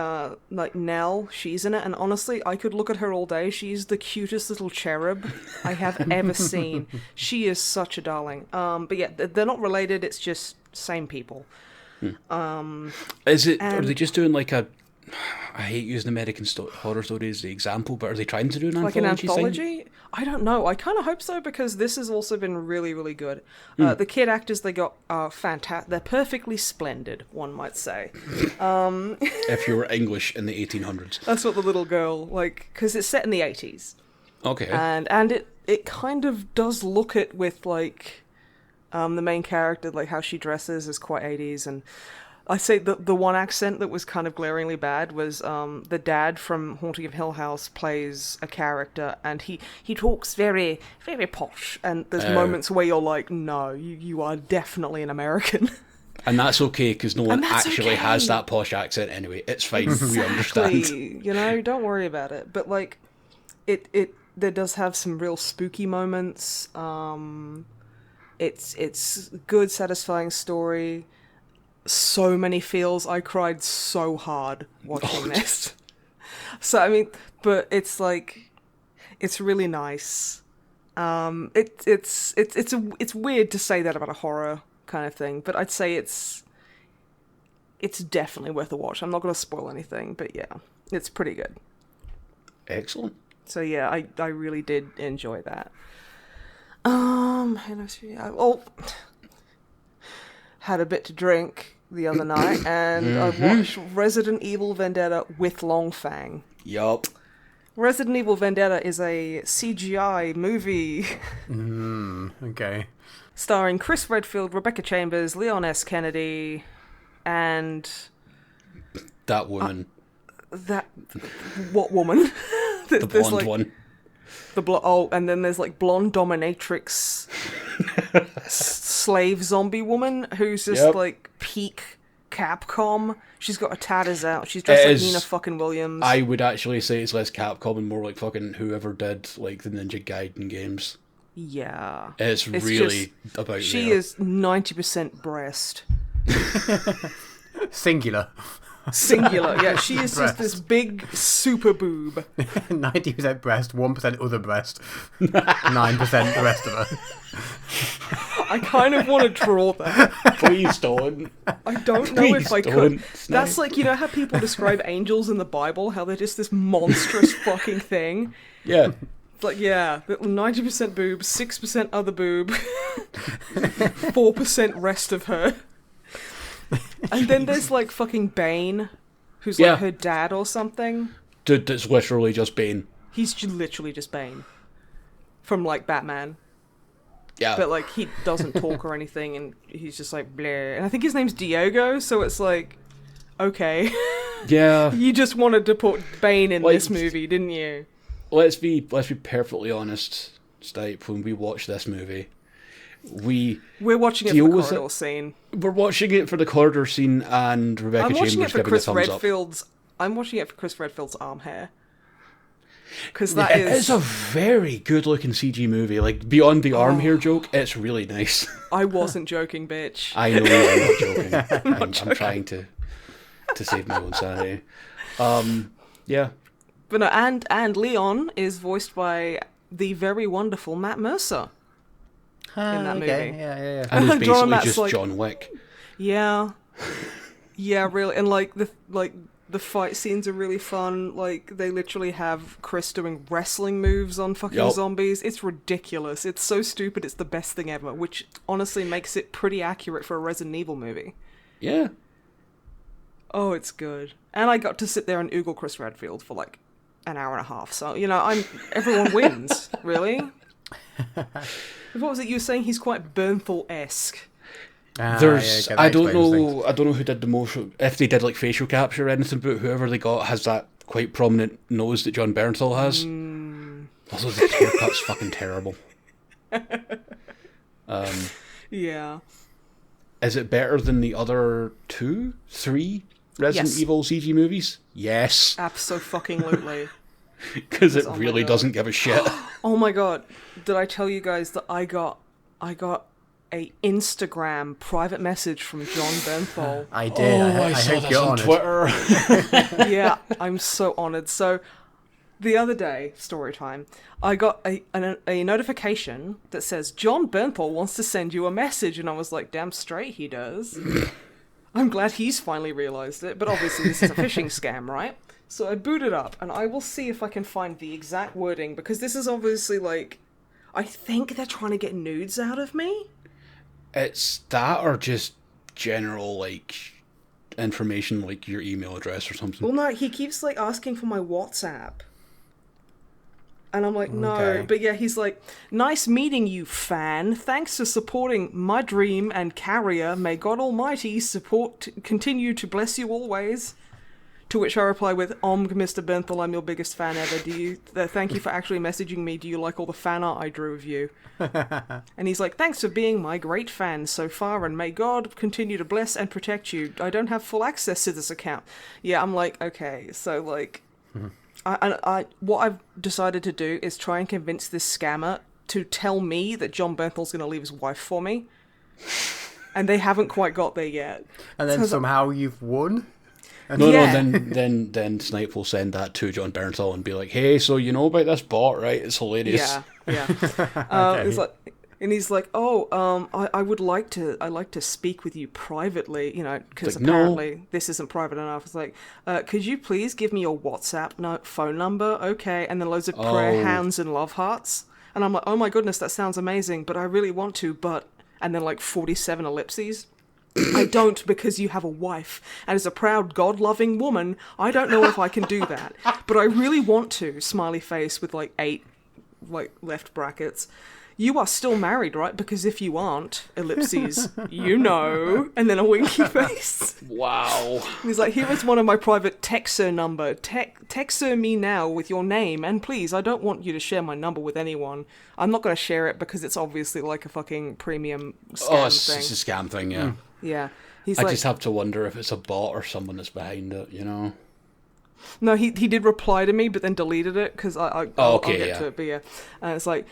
Nell, she's in it, and honestly, I could look at her all day. She's the cutest little cherub I have ever seen. She is such a darling. But yeah, they're not related. It's just same people. Is it? Are they just doing like a? I hate using American horror stories as the example, but are they trying to do an like an anthology? Thing? I don't know. I kind of hope so because this has also been really, really good. The kid actors they got are fantastic. They're perfectly splendid, one might say. If you were English in the 1800s, that's what the little girl like because it's set in the 80s. Okay, and it kind of does look it with like. The main character, like how she dresses, is quite 80s, and I say the one accent that was kind of glaringly bad was the dad from Haunting of Hill House plays a character, and he talks very, very posh, and there's moments where you're like, no, you are definitely an American. And that's okay, because no one actually has that posh accent anyway. It's fine, we understand. You know, don't worry about it. But like, it there does have some real spooky moments. It's good, satisfying story. So many feels. I cried so hard watching this. So I mean, but it's like, it's really nice. It's weird to say that about a horror kind of thing, but I'd say it's definitely worth a watch. I'm not going to spoil anything, but yeah, it's pretty good. Excellent. So yeah, I really did enjoy that. Had a bit to drink the other night, and I watched Resident Evil Vendetta with Longfang. Yup. Resident Evil Vendetta is a CGI movie. Okay. Starring Chris Redfield, Rebecca Chambers, Leon S. Kennedy, and... that woman. What woman? The blonde one. And then there's like blonde dominatrix slave zombie woman who's just like peak Capcom. She's got her tatters out. She's dressed like Nina fucking Williams. I would actually say it's less Capcom and more like fucking whoever did like the Ninja Gaiden games. Yeah. It's really just, about she there. is 90% breast. Singular. Yeah, she is just this big super boob. 90% breast, 1% other breast, 9% the rest of her. I kind of want to draw that. Please don't. I don't know if I could. That's like, you know how people describe angels in the Bible, how they're just this monstrous fucking thing? Yeah. Like, yeah, 90% boob, 6% other boob, 4% rest of her. And then there's like fucking Bane, who's like her dad or something. Dude, that's literally just Bane. He's literally just Bane. From like Batman. Yeah. But like he doesn't talk or anything, and he's just like bleh. And I think his name's Diogo, so it's like, okay. Yeah. You just wanted to put Bane in this movie, didn't you? Let's be perfectly honest, Snipe, when we watch this movie. We're watching it for the corridor scene. We're watching it for the corridor scene and Rebecca Chambers giving a thumbs up. I'm watching it for Chris Redfield's arm hair. Because it's a very good looking CG movie. Like, beyond the arm hair joke, it's really nice. I wasn't joking, bitch. I know I'm not joking. I'm trying to save my own sanity. Yeah. But no, and Leon is voiced by the very wonderful Matt Mercer. In that movie. Yeah. And it's basically just like, John Wick. Yeah. Yeah, really. And like the fight scenes are really fun. Like, they literally have Chris doing wrestling moves on fucking zombies. It's ridiculous. It's so stupid, it's the best thing ever, which honestly makes it pretty accurate for a Resident Evil movie. Yeah. Oh, it's good. And I got to sit there and oogle Chris Redfield for like an hour and a half. So, everyone wins, really. What was it you were saying? He's quite Bernthal-esque. I don't know who did the most, if they did like facial capture or anything, but whoever they got has that quite prominent nose that John Bernthal has. Also, the haircut's fucking terrible. Yeah. Is it better than the other 3 Resident Evil CG movies? Yes. Abso-fucking-lutely. Because it really doesn't give a shit. Oh my god. Did I tell you guys that I got a Instagram private message from John Bernthal? I did. I saw hope this you're on Twitter. Yeah, I'm so honoured. So, the other day, story time, I got a notification that says, John Bernthal wants to send you a message, and I was like, damn straight he does. I'm glad he's finally realised it, but obviously this is a phishing scam, right? So I boot it up, and I will see if I can find the exact wording, because this is obviously like, I think they're trying to get nudes out of me. It's that or just general, like, information, like your email address or something. Well, no, he keeps, like, asking for my WhatsApp. And I'm like, no. Okay. But yeah, he's like, nice meeting you, fan. Thanks for supporting my dream and carrier. May God Almighty continue to bless you always. To which I reply with, Mr. Bernthal, I'm your biggest fan ever. Thank you for actually messaging me. Do you like all the fan art I drew of you? And he's like, thanks for being my great fan so far, and may God continue to bless and protect you. I don't have full access to this account. Yeah, I'm like, okay, so like, what I've decided to do is try and convince this scammer to tell me that John Bernthal's going to leave his wife for me. And they haven't quite got there yet. And then somehow you've won? No, then Snipe will send that to John Bernthal and be like, hey, so you know about this bot, right? It's hilarious. Yeah. Okay. It's like, and he's like, I would like to speak with you privately, because like, apparently this isn't private enough. It's like, could you please give me your WhatsApp phone number? Okay. And then loads of prayer hands and love hearts. And I'm like, oh my goodness, that sounds amazing, but I really want to, and then like 47 ellipses. I don't, because you have a wife, and as a proud God-loving woman, I don't know if I can do that. But I really want to, smiley face with like 8 left brackets. You are still married, right? Because if you aren't, ellipses, and then a winky face. Wow. And he's like, here is one of my private Texer number. Texer me now with your name, and please, I don't want you to share my number with anyone. I'm not going to share it because it's obviously like a fucking premium scam thing. It's a scam thing, yeah. Yeah. I just have to wonder if it's a bot or someone that's behind it, No, he did reply to me, but then deleted it, because I'll get to it, but yeah. And it's like,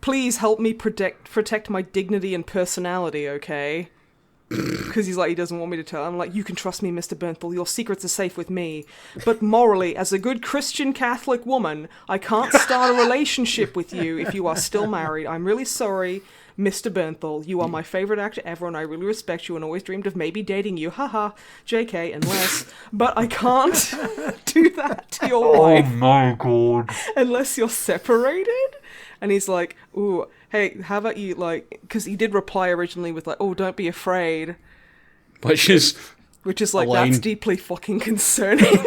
please help me protect my dignity and personality, okay? Because he's like, he doesn't want me to tell. I'm like, you can trust me, Mr. Bernthal, your secrets are safe with me. But morally, as a good Christian Catholic woman, I can't start a relationship with you if you are still married. I'm really sorry, Mr. Bernthal. You are my favourite actor ever, and I really respect you and always dreamed of maybe dating you. Haha, JK, unless... But I can't do that to your wife. Oh my god. Unless you're separated? And he's like, ooh, hey, how about you, like... Because he did reply originally with like, oh, don't be afraid. Which is like, that's deeply fucking concerning.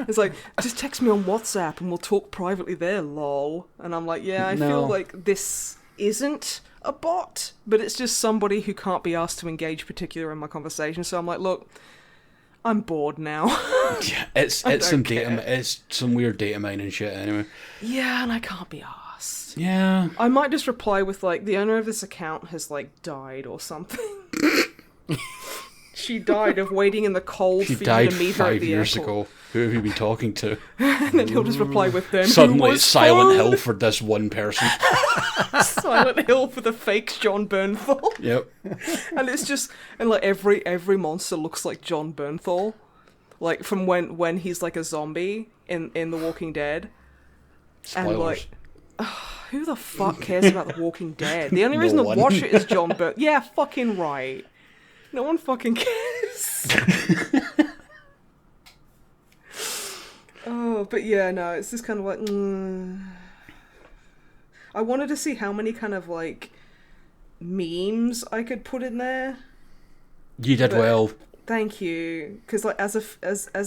It's like, just text me on WhatsApp and we'll talk privately there, lol. And I'm like, yeah, I feel like this isn't a bot, but it's just somebody who can't be asked to engage particularly in my conversation. So I'm like, look, I'm bored now. Yeah, it's some weird data mining shit anyway. Yeah, and I can't be asked. Yeah. I might just reply with like, the owner of this account has like died or something. She died of waiting in the cold for you to meet her at the airport. 5 years ago. Who have you been talking to? And then he'll just reply with them. Suddenly it's Silent Hill for this one person. Silent Hill for the fake John Bernthal. Yep. And it's just, and like every monster looks like John Bernthal. Like from when he's like a zombie in The Walking Dead. Spoilers. And like, who the fuck cares about The Walking Dead? The only reason to watch it is John Bernthal. Yeah, fucking right. No one fucking cares. Oh, but yeah, no, it's just kind of like... I wanted to see how many kind of, like, memes I could put in there. You did well. Thank you, because like as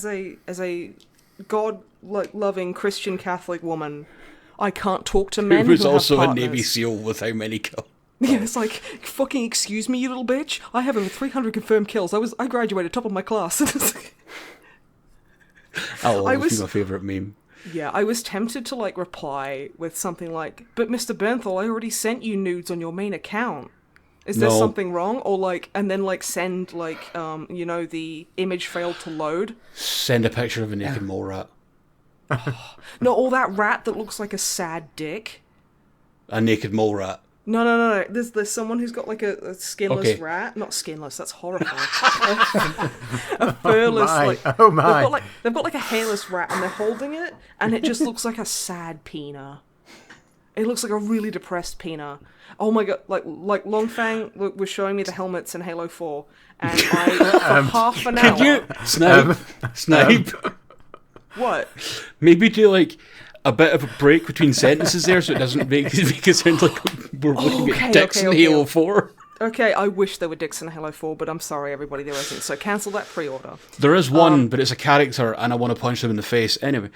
a God loving Christian Catholic woman, I can't talk to men Who was who also have a partners. Navy SEAL with how many kills? Yeah, it's like, fucking excuse me, you little bitch. I have over 300 confirmed kills. I graduated top of my class. That'll always be my favourite meme. Yeah, I was tempted to like reply with something like, "But Mr. Bernthal, I already sent you nudes on your main account. Is there something wrong?" Or like, and then like send like, the image failed to load. Send a picture of a naked mole rat. No, or that rat that looks like a sad dick. A naked mole rat. No. There's someone who's got like a skinless rat. Not skinless. That's horrifying. a furless. Oh my! They've got like a hairless rat, and they're holding it, and it just looks like a sad Peena. It looks like a really depressed Peena. Oh my god! Like Longfang was showing me the helmets in Halo 4, and I for half an hour. Can you Snipe? What? Maybe do like a bit of a break between sentences there, so it doesn't make it sound like we're looking at dicks in Halo 4. Okay, I wish there were dicks in Halo 4, but I'm sorry, everybody, there isn't. So cancel that pre-order. There is one, but it's a character, and I want to punch them in the face. Anyway.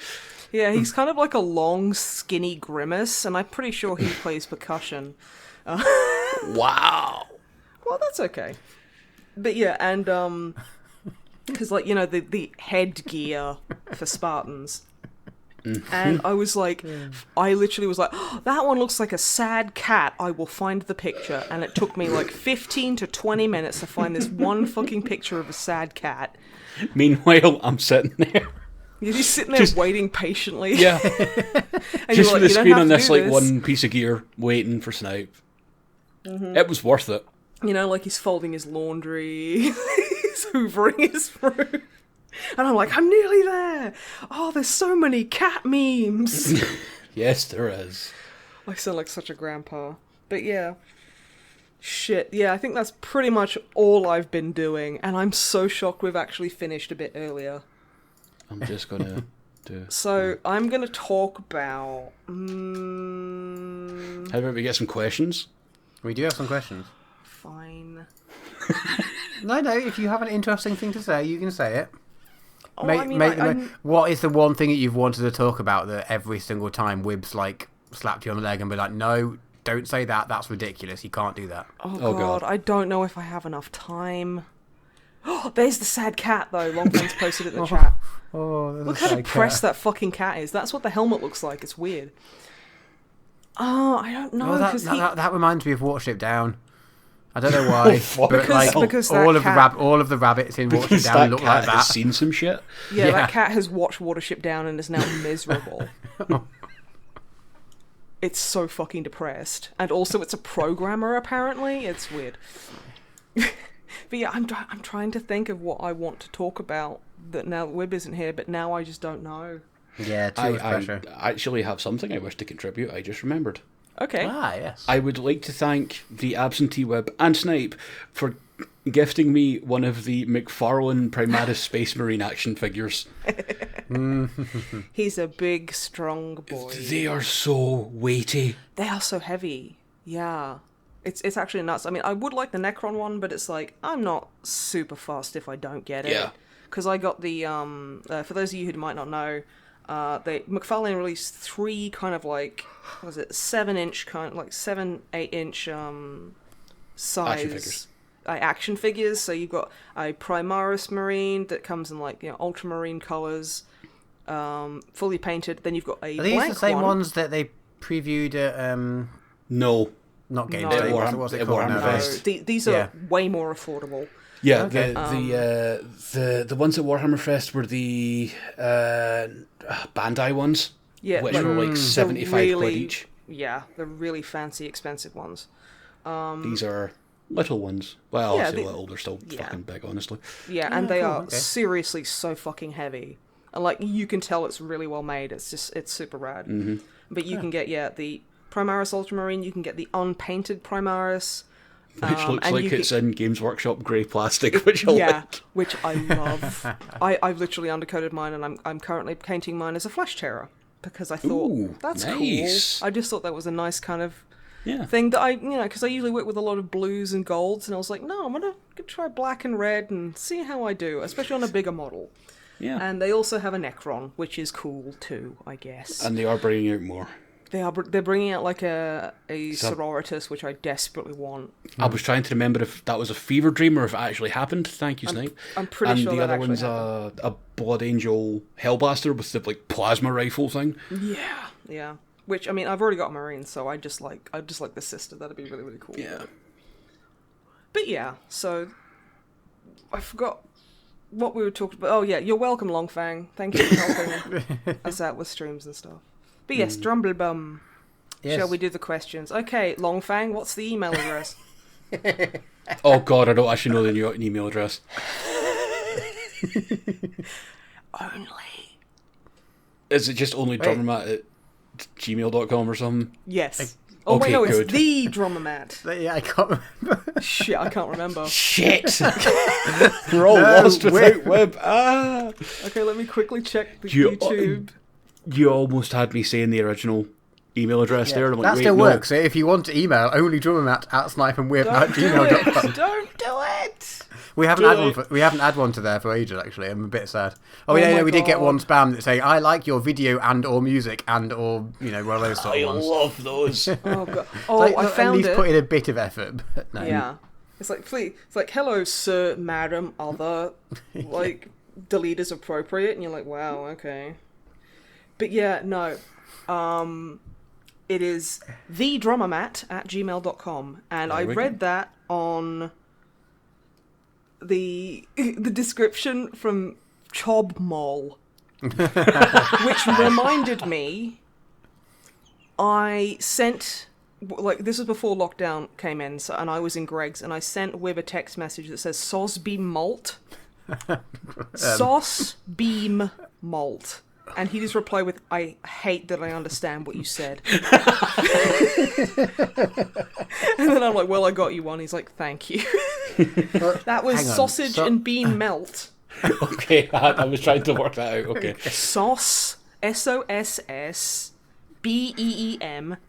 Yeah, he's kind of like a long, skinny Grimace, and I'm pretty sure he plays percussion. Wow. Well, that's okay. But yeah, and because like the headgear for Spartans. And I was like, I literally was like, oh, that one looks like a sad cat. I will find the picture. And it took me like 15 to 20 minutes to find this one fucking picture of a sad cat. Meanwhile, I'm sitting there. You're just sitting there waiting patiently. Yeah. And Just you're with the "You don't screen have on to this do like this." one piece of gear, waiting for Snipe. It was worth it. Like he's folding his laundry. He's hoovering his room. And I'm like, I'm nearly there. Oh, there's so many cat memes. Yes, there is. I sound like such a grandpa. But yeah. Shit. Yeah, I think that's pretty much all I've been doing. And I'm so shocked we've actually finished a bit earlier. I'm just going to do... So, I'm going to talk about... How about we get some questions? We do have some questions. Fine. No, if you have an interesting thing to say, you can say it. Oh, What is the one thing that you've wanted to talk about that every single time Wibbs like slapped you on the leg and be like, no, don't say that, that's ridiculous, you can't do that. Oh god, I don't know if I have enough time. Oh, there's the sad cat though. Longfang's posted it in the chat. Look how depressed that fucking cat is. That's what the helmet looks like. It's weird. Oh, I don't know. That reminds me of Watership Down. I don't know why, because all of the rabbits in Watership Down look like that. Has seen some shit. Yeah, that cat has watched Watership Down and is now miserable. It's so fucking depressed, and also it's a programmer apparently. It's weird. But yeah, I'm trying to think of what I want to talk about. That now Wib isn't here, but now I just don't know. Yeah, too much pressure. I actually have something I wish to contribute. I just remembered. Okay. Yes. I would like to thank the absentee Wib and Snipe for gifting me one of the McFarlane Primaris Space Marine action figures. He's a big, strong boy. They are so weighty. They are so heavy. Yeah. It's actually nuts. I mean, I would like the Necron one, but it's like, I'm not super fussed if I don't get it. Yeah. Because I got the, for those of you who might not know, McFarlane released 3 kind of like, what was it, 7-inch kind of like 7-8-inch size action figures. So you've got a Primaris Marine that comes in like ultramarine colors, fully painted. Then you've got a Are these blank the same one. ones that they previewed at No. not Game No. Day? What's it called? Warhammer No, Fest. These are way more affordable. Yeah, Okay. the ones at Warhammer Fest were the Bandai ones, which were like 75 quid each. Yeah, they're really fancy, expensive ones. These are little ones. Well, Yeah, I'll say little, they're still fucking big, honestly. Yeah, and they are okay. seriously so fucking heavy. And like, you can tell it's really well made. It's super rad. Mm-hmm. But you can get, the Primaris Ultramarine, you can get the unpainted Primaris. Which looks and like you it's in Games Workshop grey plastic, which I like. which I love. I've literally undercoated mine, and I'm currently painting mine as a Flesh Terror because I thought Ooh, that's nice. cool. I just thought that was a nice kind of thing that because I usually work with a lot of blues and golds, and I was like, no, I'm gonna try black and red and see how I do, especially on a bigger model. Yeah. And they also have a Necron, which is cool too, I guess. And they are bringing out more. They're bringing out like a Sororitas, which I desperately want. I was trying to remember if that was a fever dream or if it actually happened. Thank you, Snipe. I'm pretty sure that actually happened. And the other one's a Blood Angel Hellblaster with the like plasma rifle thing. Yeah. Which, I mean, I've already got a Marine, so I just like the sister. That'd be really, really cool. Yeah. But yeah, so I forgot what we were talking about. Oh yeah, you're welcome, Longfang. Thank you for helping us out with streams and stuff. But yes, Drumblebum. Yes. Shall we do the questions? Okay, Longfang, what's the email address? Oh god, I don't actually know the new email address. Only. Is it just only drummermat@gmail.com or something? Yes. Okay, wait, no, good. it's the Drummermat. Yeah, I can't remember. Shit, I can't remember. Shit! We're all lost without web. Okay, let me quickly check the YouTube. You almost had me saying the original email address there. I'm like, that still works. So if you want to email, only drummermat@snipeandweb@gmail.com. Don't do it! We haven't had one to there for ages. Actually, I'm a bit sad. We did get one spam that's saying, "I like your video and or music and or one of those sort of ones." I love those. Oh god! Oh, I found at least it. Put in a bit of effort. But no. Yeah, it's like please. It's like, hello, sir, madam, other. Like, delete is appropriate, and you're like, wow, okay. But yeah, no. It is thedrummermat@gmail.com, and I read that on the description from Chob Mall, which reminded me. I sent this was before lockdown came in, and I was in Greg's, and I sent Wib a text message that says "Sauce Beam Malt," Sauce Beam Malt. And he just replied with, "I hate that I understand what you said." And then I'm like, "Well, I got you one." He's like, "Thank you." That was sausage and bean melt. Okay, I was trying to work that out. Okay. Sauce, SOSSBEEM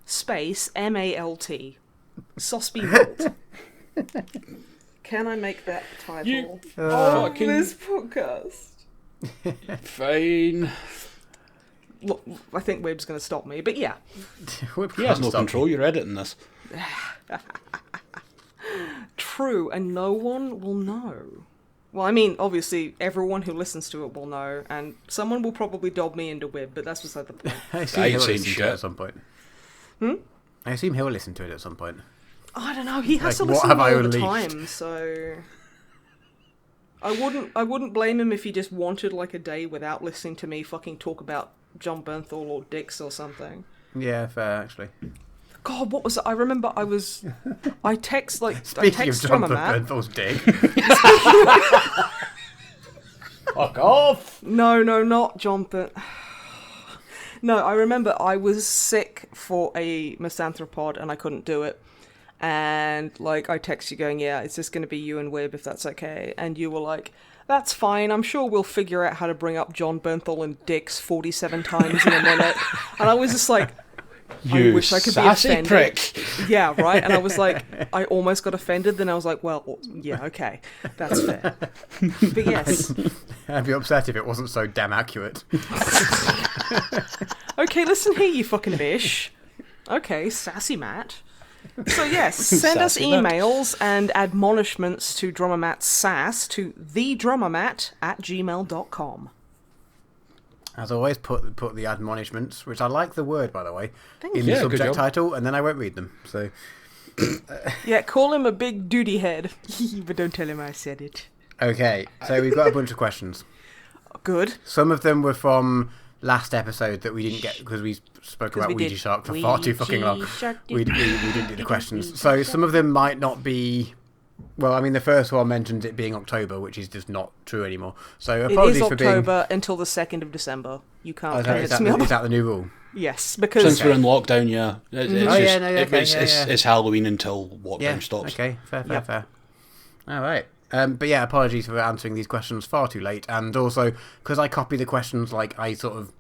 space MALT. Sauce bean malt. Can I make that title of this podcast? Fine. Look, I think Web's going to stop me, but yeah. He has no control. You're editing this. True, and no one will know. Well, I mean, obviously, everyone who listens to it will know, and someone will probably dob me into Web, but that's beside the point. I assume he'll listen to it at some point. I assume he'll listen to it at some point. I don't know. He has to listen all the time, so I wouldn't blame him if he just wanted like a day without listening to me fucking talk about John Bernthal or dicks or something. Yeah, fair actually. God, what was it? I remember I text Speaking of John Bernthal's dick. Fuck off! No, not John No, I remember I was sick for a MisanthroPod and I couldn't do it. And I text you going, "Yeah, it's just going to be you and Web if that's okay." And you were like, "That's fine. I'm sure we'll figure out how to bring up John Bernthal and dicks 47 times in a minute." And I was just like, I wish I could be offended. Prick. Yeah, right? And I was like, I almost got offended. Then I was like, well, yeah, okay. That's fair. But yes. I'd be upset if it wasn't so damn accurate. Okay, listen here, you fucking bish. Okay, sassy Matt. So yes, send us emails and admonishments to Drummermat's sass to thedrummermat@gmail.com. As always, put the admonishments, which I like the word, by the way, in the subject title, and then I won't read them. So, yeah, call him a big duty head, but don't tell him I said it. Okay, so we've got a bunch of questions. Good. Some of them were from last episode that we didn't get because we spoke about Ouija Shark for far too fucking long. We didn't do the questions. So some of them might not be... Well, I mean, the first one mentioned it being October, which is just not true anymore. So apologies for being... It is October until the 2nd of December. You can't convince me. Is that the new rule? Yes, because... Since we're in lockdown, yeah. It's Halloween until lockdown stops. Okay, fair. All right. But yeah, apologies for answering these questions far too late. And also, because I copy the questions, I sort of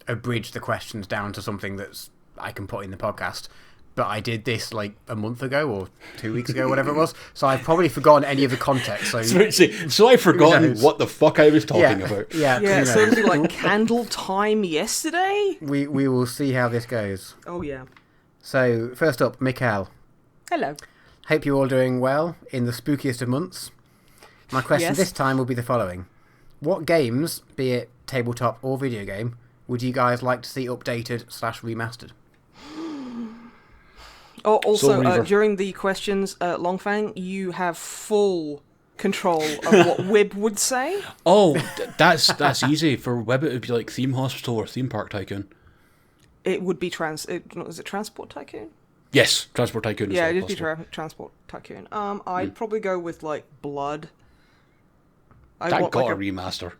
abridge the questions down to something that's I can put in the podcast. but I did this like a month ago or 2 weeks ago, whatever it was. So I've probably forgotten any of the context. So I've forgotten what the fuck I was talking about. Yeah. So it'll be like candle time yesterday. We will see how this goes. Oh yeah. So first up, Mikhail. Hello. Hope you're all doing well in the spookiest of months. My question this time will be the following. What games, be it tabletop or video game, would you guys like to see updated/remastered? Oh, also, during the questions, Longfang, you have full control of what Wib would say. Oh, that's easy. For Wib, it would be like Theme Hospital or Theme Park Tycoon. It would be is it Transport Tycoon? Yes, Transport Tycoon. Yeah, it'd be Transport Tycoon. I'd probably go with like Blood. That got a remaster.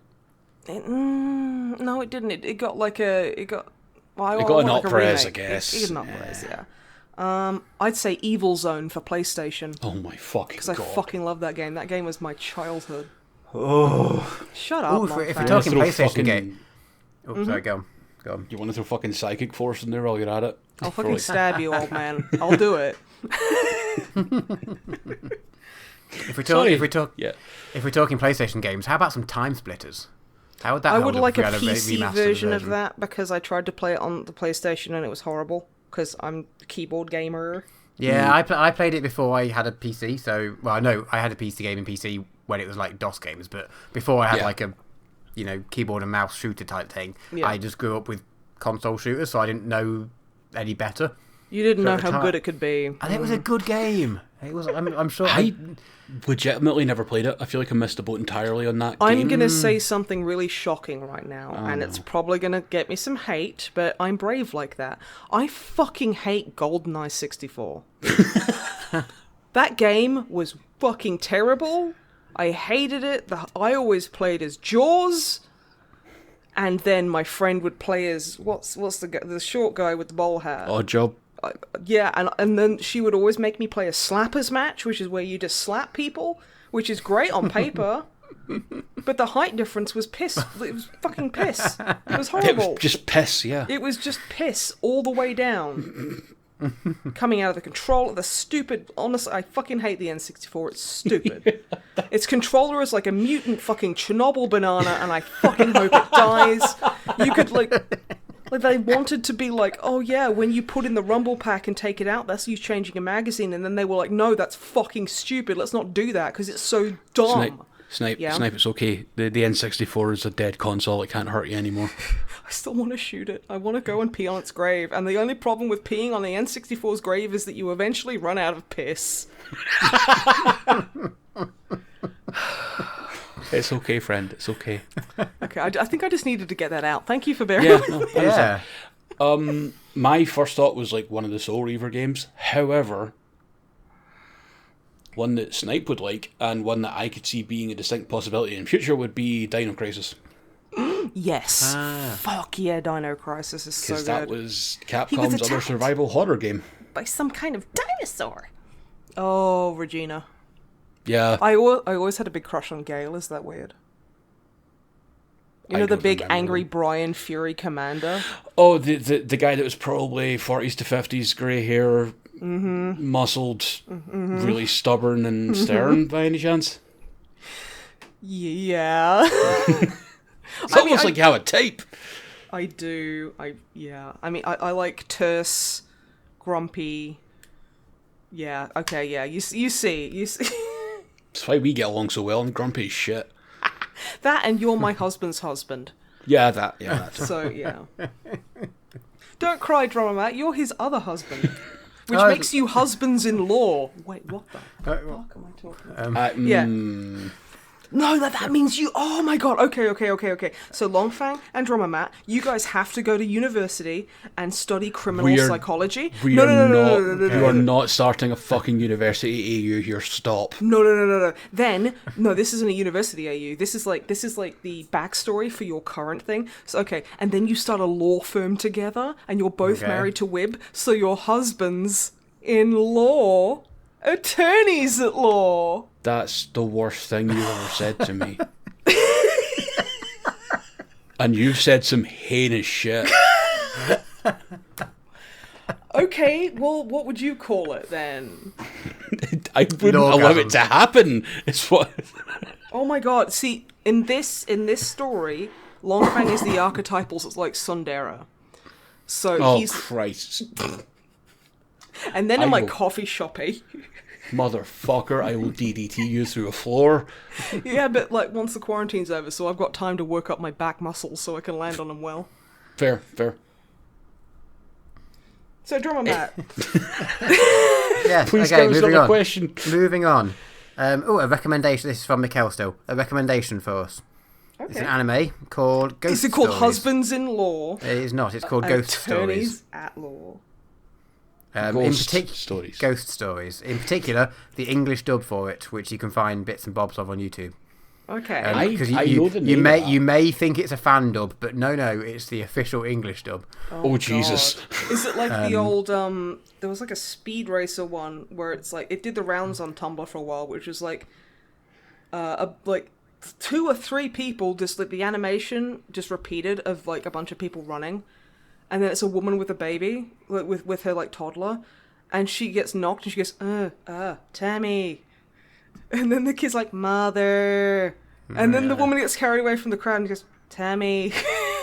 No, it didn't. It got like a Well, it got an op-res, I guess. It got an op-res, yeah. I'd say Evil Zone for PlayStation. Oh my fucking god! Because I fucking love that game. That game was my childhood. Oh, shut up! Ooh, if we're talking PlayStation game. Oh, sorry, go on. You want to throw fucking Psychic Force in there while you're at it? I'll fucking stab you, old man. I'll do it. If we're talking PlayStation games, how about some Time Splitters? How would that? I would like a PC version of that because I tried to play it on the PlayStation and it was horrible because I'm a keyboard gamer. Yeah, I played it before I had a PC. So, well, no, I had a PC gaming PC when it was like DOS games, but before I had like a, keyboard and mouse shooter type thing. Yeah. I just grew up with console shooters, so I didn't know any better. You didn't know how good it could be, and it was a good game. It was. I'm sure. I legitimately never played it. I feel like I missed the boat entirely on that game. I'm going to say something really shocking right now, and it's probably going to get me some hate, but I'm brave like that. I fucking hate GoldenEye 64. That game was fucking terrible. I hated it. I always played as Jaws, and then my friend would play as what's the short guy with the bowl hat? Odd Job. Yeah, and then she would always make me play a slappers match, which is where you just slap people, which is great on paper, but the height difference was piss. It was fucking piss. It was horrible. It was just piss, yeah. It was just piss all the way down. Coming out of the controller, the stupid... Honestly, I fucking hate the N64. It's stupid. Its controller is like a mutant fucking Chernobyl banana, and I fucking hope it dies. You could, like they wanted to be like, oh yeah, when you put in the rumble pack and take it out, that's you changing a magazine, and then they were like, no, that's fucking stupid, let's not do that, because it's so dumb. Snipe, it's okay. The N64 is a dead console, it can't hurt you anymore. I still want to shoot it. I want to go and pee on its grave, and the only problem with peeing on the N64's grave is that you eventually run out of piss. It's okay, friend. It's okay. Okay, I think I just needed to get that out. Thank you for bearing with me. Yeah. My first thought was like one of the Soul Reaver games. However, one that Snipe would like, and one that I could see being a distinct possibility in future, would be Dino Crisis. Yes. Fuck yeah, Dino Crisis is so good. Because that was Capcom's other survival horror game. By some kind of dinosaur. Oh, Regina. Yeah. I always had a big crush on Gale. Is that weird? You know, the big angry Brian Fury commander? Oh, the guy that was probably 40s to 50s, grey hair, muscled, really stubborn and stern by any chance? Yeah. It's almost like you have a type. I do. I mean, I like terse, grumpy. Yeah, okay, yeah. You see. That's why we get along so well, and grumpy as shit. That and you're my husband's husband. Yeah, that's So, yeah. Don't cry, Drummer Matt. You're his other husband. Which makes you husbands-in-law. Wait, what the fuck am I talking about? Yeah. No, that means you... Oh, my God. Okay. So, Longfang and Drummer Matt, you guys have to go to university and study criminal psychology. We are not starting a fucking university AU here. Stop. No. Then, this isn't a university AU. This is like the backstory for your current thing. So, okay, and then you start a law firm together, and you're both married to Wib, so your husbands in law... Attorneys at law. That's the worst thing you ever said to me. And you've said some heinous shit. Okay. Okay, well, what would you call it then? I wouldn't allow it to happen. It's what. Oh my god! See, in this story, Longfang is the archetypal, so it's like Sundera. So he's Christ! And then coffee shoppy. Motherfucker! I will DDT you through a floor. Yeah, but like once the quarantine's over, so I've got time to work up my back muscles so I can land on them well. Fair. So, drummer Matt. Yes, Please okay, go moving on. Question. Moving on. A recommendation. This is from Mikkel still. A recommendation for us. Okay. It's an anime called Ghost Stories. Is it called Husbands-in-Law? It is not. It's called Ghost Stories. Attorneys at Law. Stories. Ghost Stories. In particular, the English dub for it, which you can find bits and bobs of on YouTube. Okay. I know the name of that. You may think it's a fan dub, but no, it's the official English dub. Oh Jesus! God. Is it like the old there was like a Speed Racer one where it's like it did the rounds on Tumblr for a while, which was like like 2 or 3 people just like the animation just repeated of like a bunch of people running, and then it's a woman with a baby like, with her like toddler, and she gets knocked and she goes Tammy. And then the kid's like, Mother. And then the woman gets carried away from the crowd and goes, Tammy.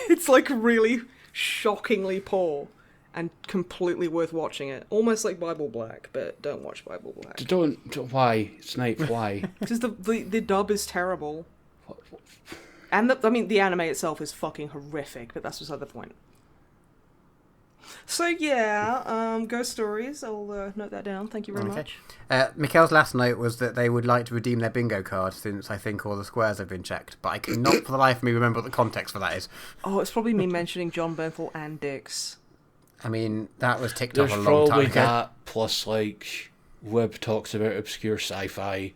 It's like really shockingly poor and completely worth watching it. Almost like Bible Black, but don't watch Bible Black. Don't why, Snipe, why? Because the dub is terrible. And the anime itself is fucking horrific, but that's beside the point. So yeah, Ghost Stories. I'll note that down. Thank you very much. Mikkel's last note was that they would like to redeem their bingo card since I think all the squares have been checked, but I cannot for the life of me remember what the context for that is. Oh, it's probably me mentioning John Bernthal and Dix. I mean, that was ticked There's off a long time probably ago. that, plus like Wib talks about obscure sci-fi.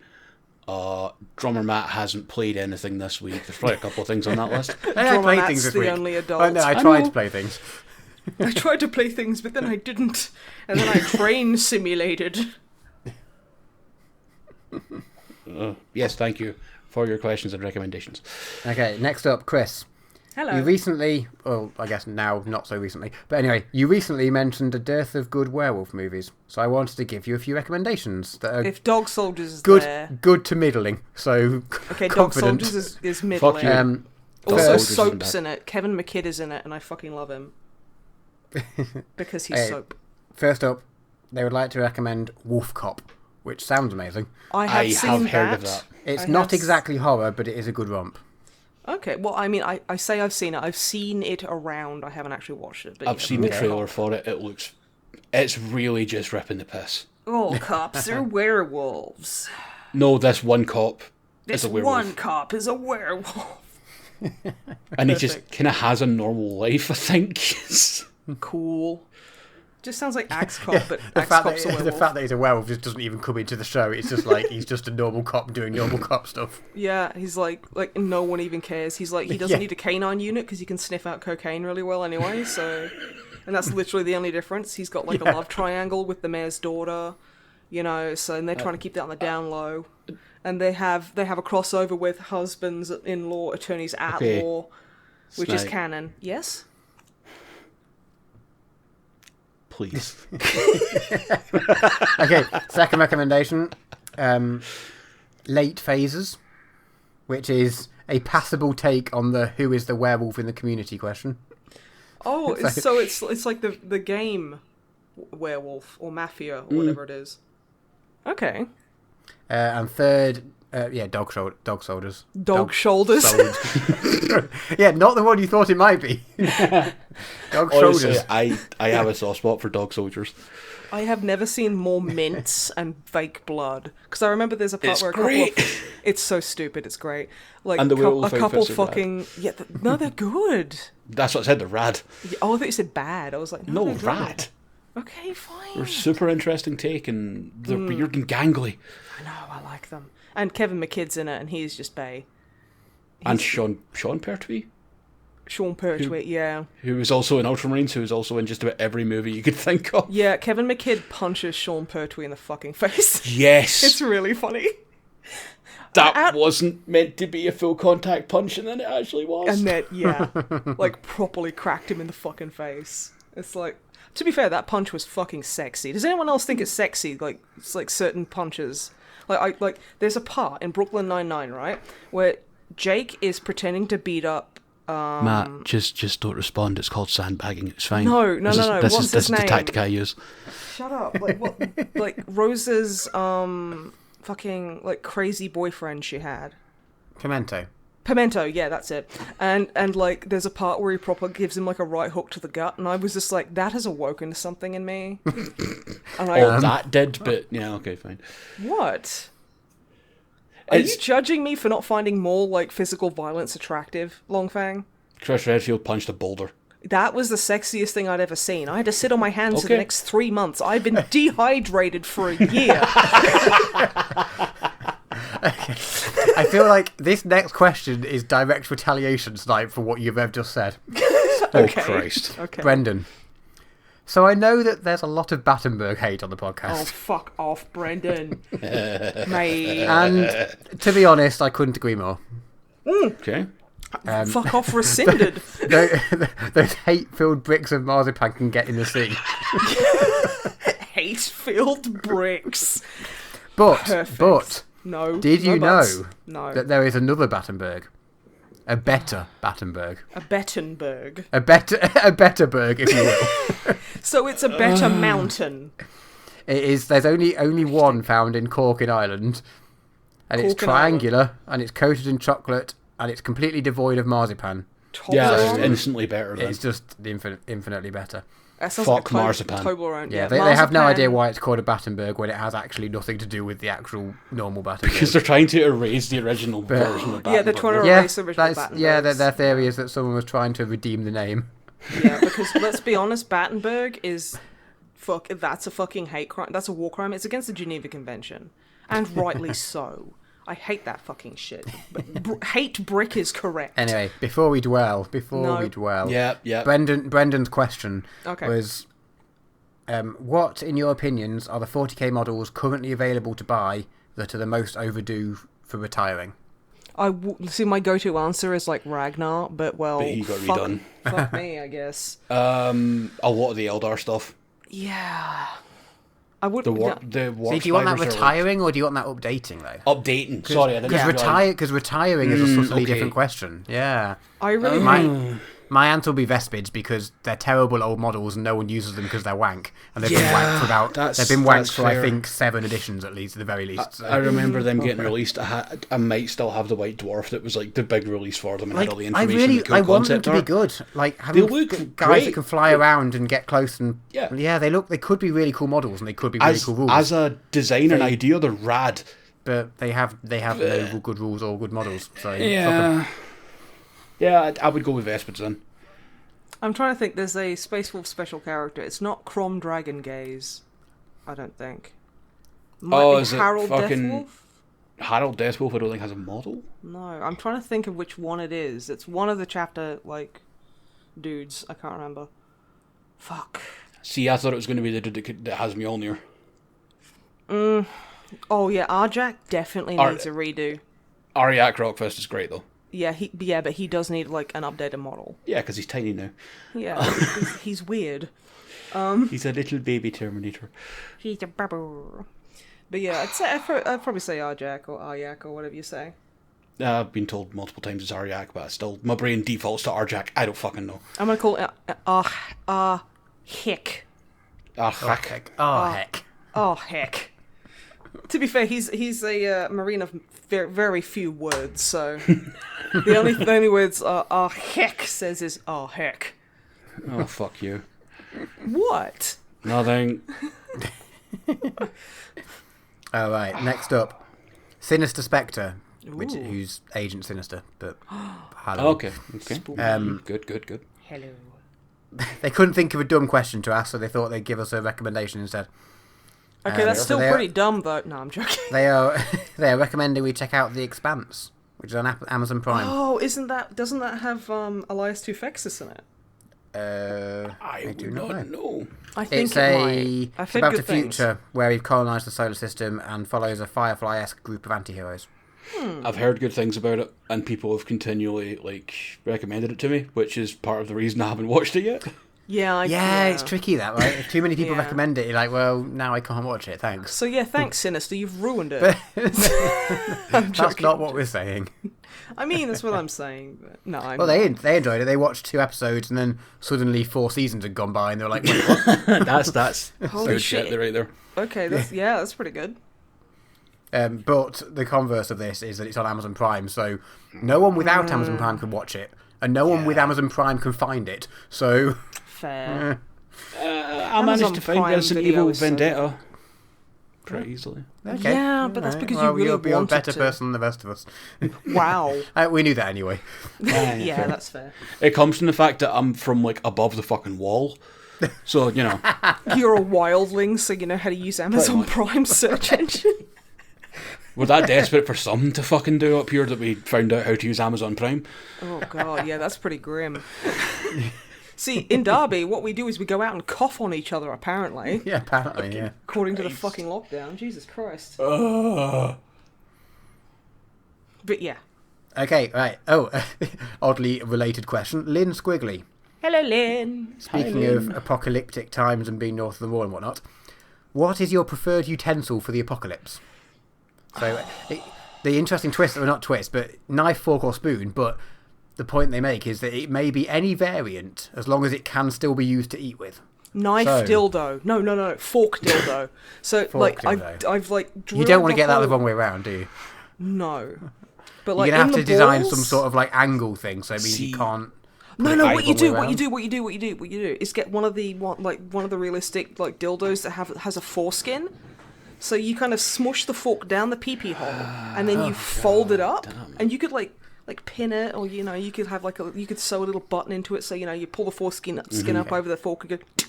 Drummer Matt hasn't played anything this week. There's probably a couple of things on that list. I Drummer played Matt's things this the week. only adult. I know, I tried to play things. I tried to play things, but then I didn't. And then I train simulated. Yes, thank you for your questions and recommendations. Okay, next up, Chris. Hello. You recently, well, I guess now, not so recently, but anyway, you recently mentioned a dearth of good werewolf movies, so I wanted to give you a few recommendations that are If Dog Soldiers is good, there... good to middling, so Okay, Dog confident. Soldiers is middling. you. Also, Soldiers Soap's isn't in it. Kevin McKidd is in it, and I fucking love him. Because he's Hey. Soap. First up, they would like to recommend Wolf Cop, which sounds amazing. I have seen heard of that. It's I not have exactly horror, but it is a good romp. Okay, well, I mean, I say I've seen it. I've seen it around. I haven't actually watched it. But I've seen the trailer for it. It's really just ripping the piss. All cops are werewolves. No, this one cop This is a werewolf. one cop is a werewolf. And he just kind of has a normal life, I think. Cool. Just sounds like Axe Cop, but The Axe fact, Cop's a that, werewolf. the fact that he's a werewolf just doesn't even come into the show. It's just like he's just a normal cop doing normal cop stuff. Yeah, he's like no one even cares. He's like, he doesn't Yeah. need a canine unit because he can sniff out cocaine really well anyway, so... And that's literally the only difference. He's got like a love triangle with the mayor's daughter, you know, so and they're trying to keep that on the down low. And they have a crossover with husbands-in-law, attorneys at law, which is Snipe. canon. Yes? Please. Okay, second recommendation, Late Phases, which is a passable take on the who is the werewolf in the community question. Oh, it's like the game Werewolf or Mafia or whatever it is. Okay. And third, Dog Soldiers. Dog Shoulders. Yeah, not the one you thought it might be. Dog Honestly, Shoulders. I have a soft spot for Dog Soldiers. I have never seen more mints and fake blood. Because I remember there's a part It's where great. it's so stupid, it's great. Like And the a werewolf couple outfits are fucking... Yeah, no, they're good. That's what I said, they're rad. Yeah, oh, I thought you said bad. I was like, No, they're good. rad. Okay, fine. They're super interesting take and they're weird and gangly. I know, I like them. And Kevin McKidd's in it, and he's just bae. And Sean Pertwee, Sean Pertwee, yeah. who was also in Ultramarines, who was also in just about every movie you could think of. Yeah, Kevin McKidd punches Sean Pertwee in the fucking face. Yes. It's really funny. That wasn't meant to be a full contact punch, and then it actually was. And then, yeah, like properly cracked him in the fucking face. It's like, To be fair, that punch was fucking sexy. Does anyone else think it's sexy? Like, it's like certain punches. There's a part in Brooklyn Nine-Nine, right, where Jake is pretending to beat up. Matt, just don't respond. It's called sandbagging. It's fine. No. This What's his is the name? tactic I use. Shut up. Like what? Like Rose's fucking like crazy boyfriend she had. Pimento, yeah, that's it. And like there's a part where he proper gives him like a right hook to the gut, and I was just like, that has awoken something in me. And that did, but yeah, okay, fine. What? Are you judging me for not finding more like physical violence attractive, Longfang? Chris Redfield punched a boulder. That was the sexiest thing I'd ever seen. I had to sit on my hands for the next 3 months. I've been dehydrated for a year. Okay. I feel like this next question is direct retaliation, Snipe, for what you've just said. Oh, Christ. Okay. Brendan. So I know that there's a lot of Battenberg hate on the podcast. Oh, fuck off, Brendan. Mate. And to be honest, I couldn't agree more. Okay. Fuck off, rescinded. Those hate-filled bricks of marzipan can get in the sea. Hate-filled bricks. But no. Did you know No. that there is another Battenberg? A better Battenberg. A Bettenberg. A betterberg, if you will. So it's a better mountain. It is. There's only one found in Cork in Ireland, and it's triangular, and it's coated in chocolate, and it's completely devoid of marzipan. Yeah, it's instantly better. It's just infinitely better. Fuck marzipan. Yeah, they have no idea why it's called a Battenberg when it has actually nothing to do with the actual normal Battenberg. Because they're trying to erase the original version of Battenberg. Yeah, they're trying to erase the original Battenberg. Yeah, their theory is that someone was trying to redeem the name. Yeah, because let's be honest, Battenberg is... that's a fucking hate crime. That's a war crime. It's against the Geneva Convention. And rightly so. I hate that fucking shit. But hate brick is correct. Anyway, before we dwell. Yeah. Brendan's question Okay. was, what, in your opinions, are the 40k models currently available to buy that are the most overdue for retiring? See, my go-to answer is like Ragnar, but he got redone. Fuck me, I guess. A lot of the Eldar stuff. Yeah. I would. The war See, do you want that retiring or do you want that updating though? Updating. Sorry, I didn't. Because retiring is a subtly different question. Yeah. I really. My answer will be Vespids because they're terrible old models and no one uses them because they're wank, and they've been wanked for I think 7 editions at least, at the very least. So. I remember them getting released. I might still have the White Dwarf that was like the big release for them and had all the information. I want them to be good. Like having guys that can fly around and get close and they could be really cool models and they could be really cool rules. As a design and idea, they're rad. But they have no good rules or good models. So yeah, I would go with Vespids then. I'm trying to think. There's a Space Wolf special character. It's not Crom Dragon Gaze, I don't think. Is Harold it fucking Deathwolf? Harold Deathwolf? I don't think has a model. No, I'm trying to think of which one it is. It's one of the chapter dudes. I can't remember. Fuck. See, I thought it was going to be the dude that has Mjolnir. Oh yeah, Arjak definitely needs a redo. Aryak Rockfist is great though. Yeah, but he does need an updated model. Yeah, because he's tiny now. Yeah, he's weird. He's a little baby Terminator. He's a babble. But yeah, I'd probably say Arjak or Aryak or whatever you say. I've been told multiple times it's Aryak, but still, my brain defaults to Arjak. I don't fucking know. I'm gonna call it Heck. Heck. Oh heck. To be fair, he's a marine of very, very few words, so the only words heck says is heck. Oh fuck you. What? Nothing. All right. Next up, Sinister Spectre, who's Agent Sinister, but hello. Okay. Good. Hello. They couldn't think of a dumb question to ask, so they thought they'd give us a recommendation instead. Okay, that's still pretty dumb, though. No, I'm joking. They are recommending we check out The Expanse, which is on Amazon Prime. Oh, doesn't that have Elias Tufexis in it? I do not know. I think it's about a future where we've colonised the solar system and follows a Firefly-esque group of anti-heroes. I've heard good things about it, and people have continually recommended it to me, which is part of the reason I haven't watched it yet. Yeah, It's tricky that, right? If too many people Yeah. recommend it, you're like, well, now I can't watch it, thanks. So yeah, thanks, Sinister. You've ruined it. I'm That's joking. not what we're saying. I mean, that's what I'm saying. But no, I'm Well, not. they enjoyed it. They watched 2 episodes, and then suddenly 4 seasons had gone by, and they were like, wait, what? That's Holy good shit. shit right there. Okay, that's pretty good. But the converse of this is that it's on Amazon Prime, so no one without Amazon Prime can watch it, and no one with Amazon Prime can find it. So Fair. I managed Amazon to find Prime Resident Video Evil is so Vendetta pretty easily. okay. Yeah, but that's because you well, really you'll be a wanted better to. person than the rest of us. Wow. We knew that anyway. Yeah, that's fair. It comes from the fact that I'm from like above the fucking wall, so you know. You're a wildling, so you know how to use Amazon much. Prime search engine. We're that desperate for something to fucking do up here that we found out how to use Amazon Prime. Oh god, yeah, that's pretty grim. See, in Derby, what we do is we go out and cough on each other, apparently. Yeah, apparently, yeah. According to the fucking lockdown. Jesus Christ. Ugh. But yeah. Okay, right. Oh, oddly related question. Lynn Squiggly. Hello, Lynn. Speaking of apocalyptic times and being north of the wall and whatnot, what is your preferred utensil for the apocalypse? So, the interesting twist, or not twist, but knife, fork, or spoon, but the point they make is that it may be any variant as long as it can still be used to eat with. Knife So- dildo. No. Fork dildo. So, Fork like, dildo. I've like You drilled don't want to get that the hole- wrong way around, do you? No. But like, You're going to have in to the design balls- some sort of like angle thing, so it means See- you can't... No, put it what you either do, way what you around. do, what you do, what you do, what you do is get one of the realistic like dildos that has a foreskin. So you kind of smush the fork down the pee-pee hole, and then you fold it up, and you could like pin it, or you know, you could have you could sew a little button into it. So you know, you pull the foreskin skin up over the fork and go,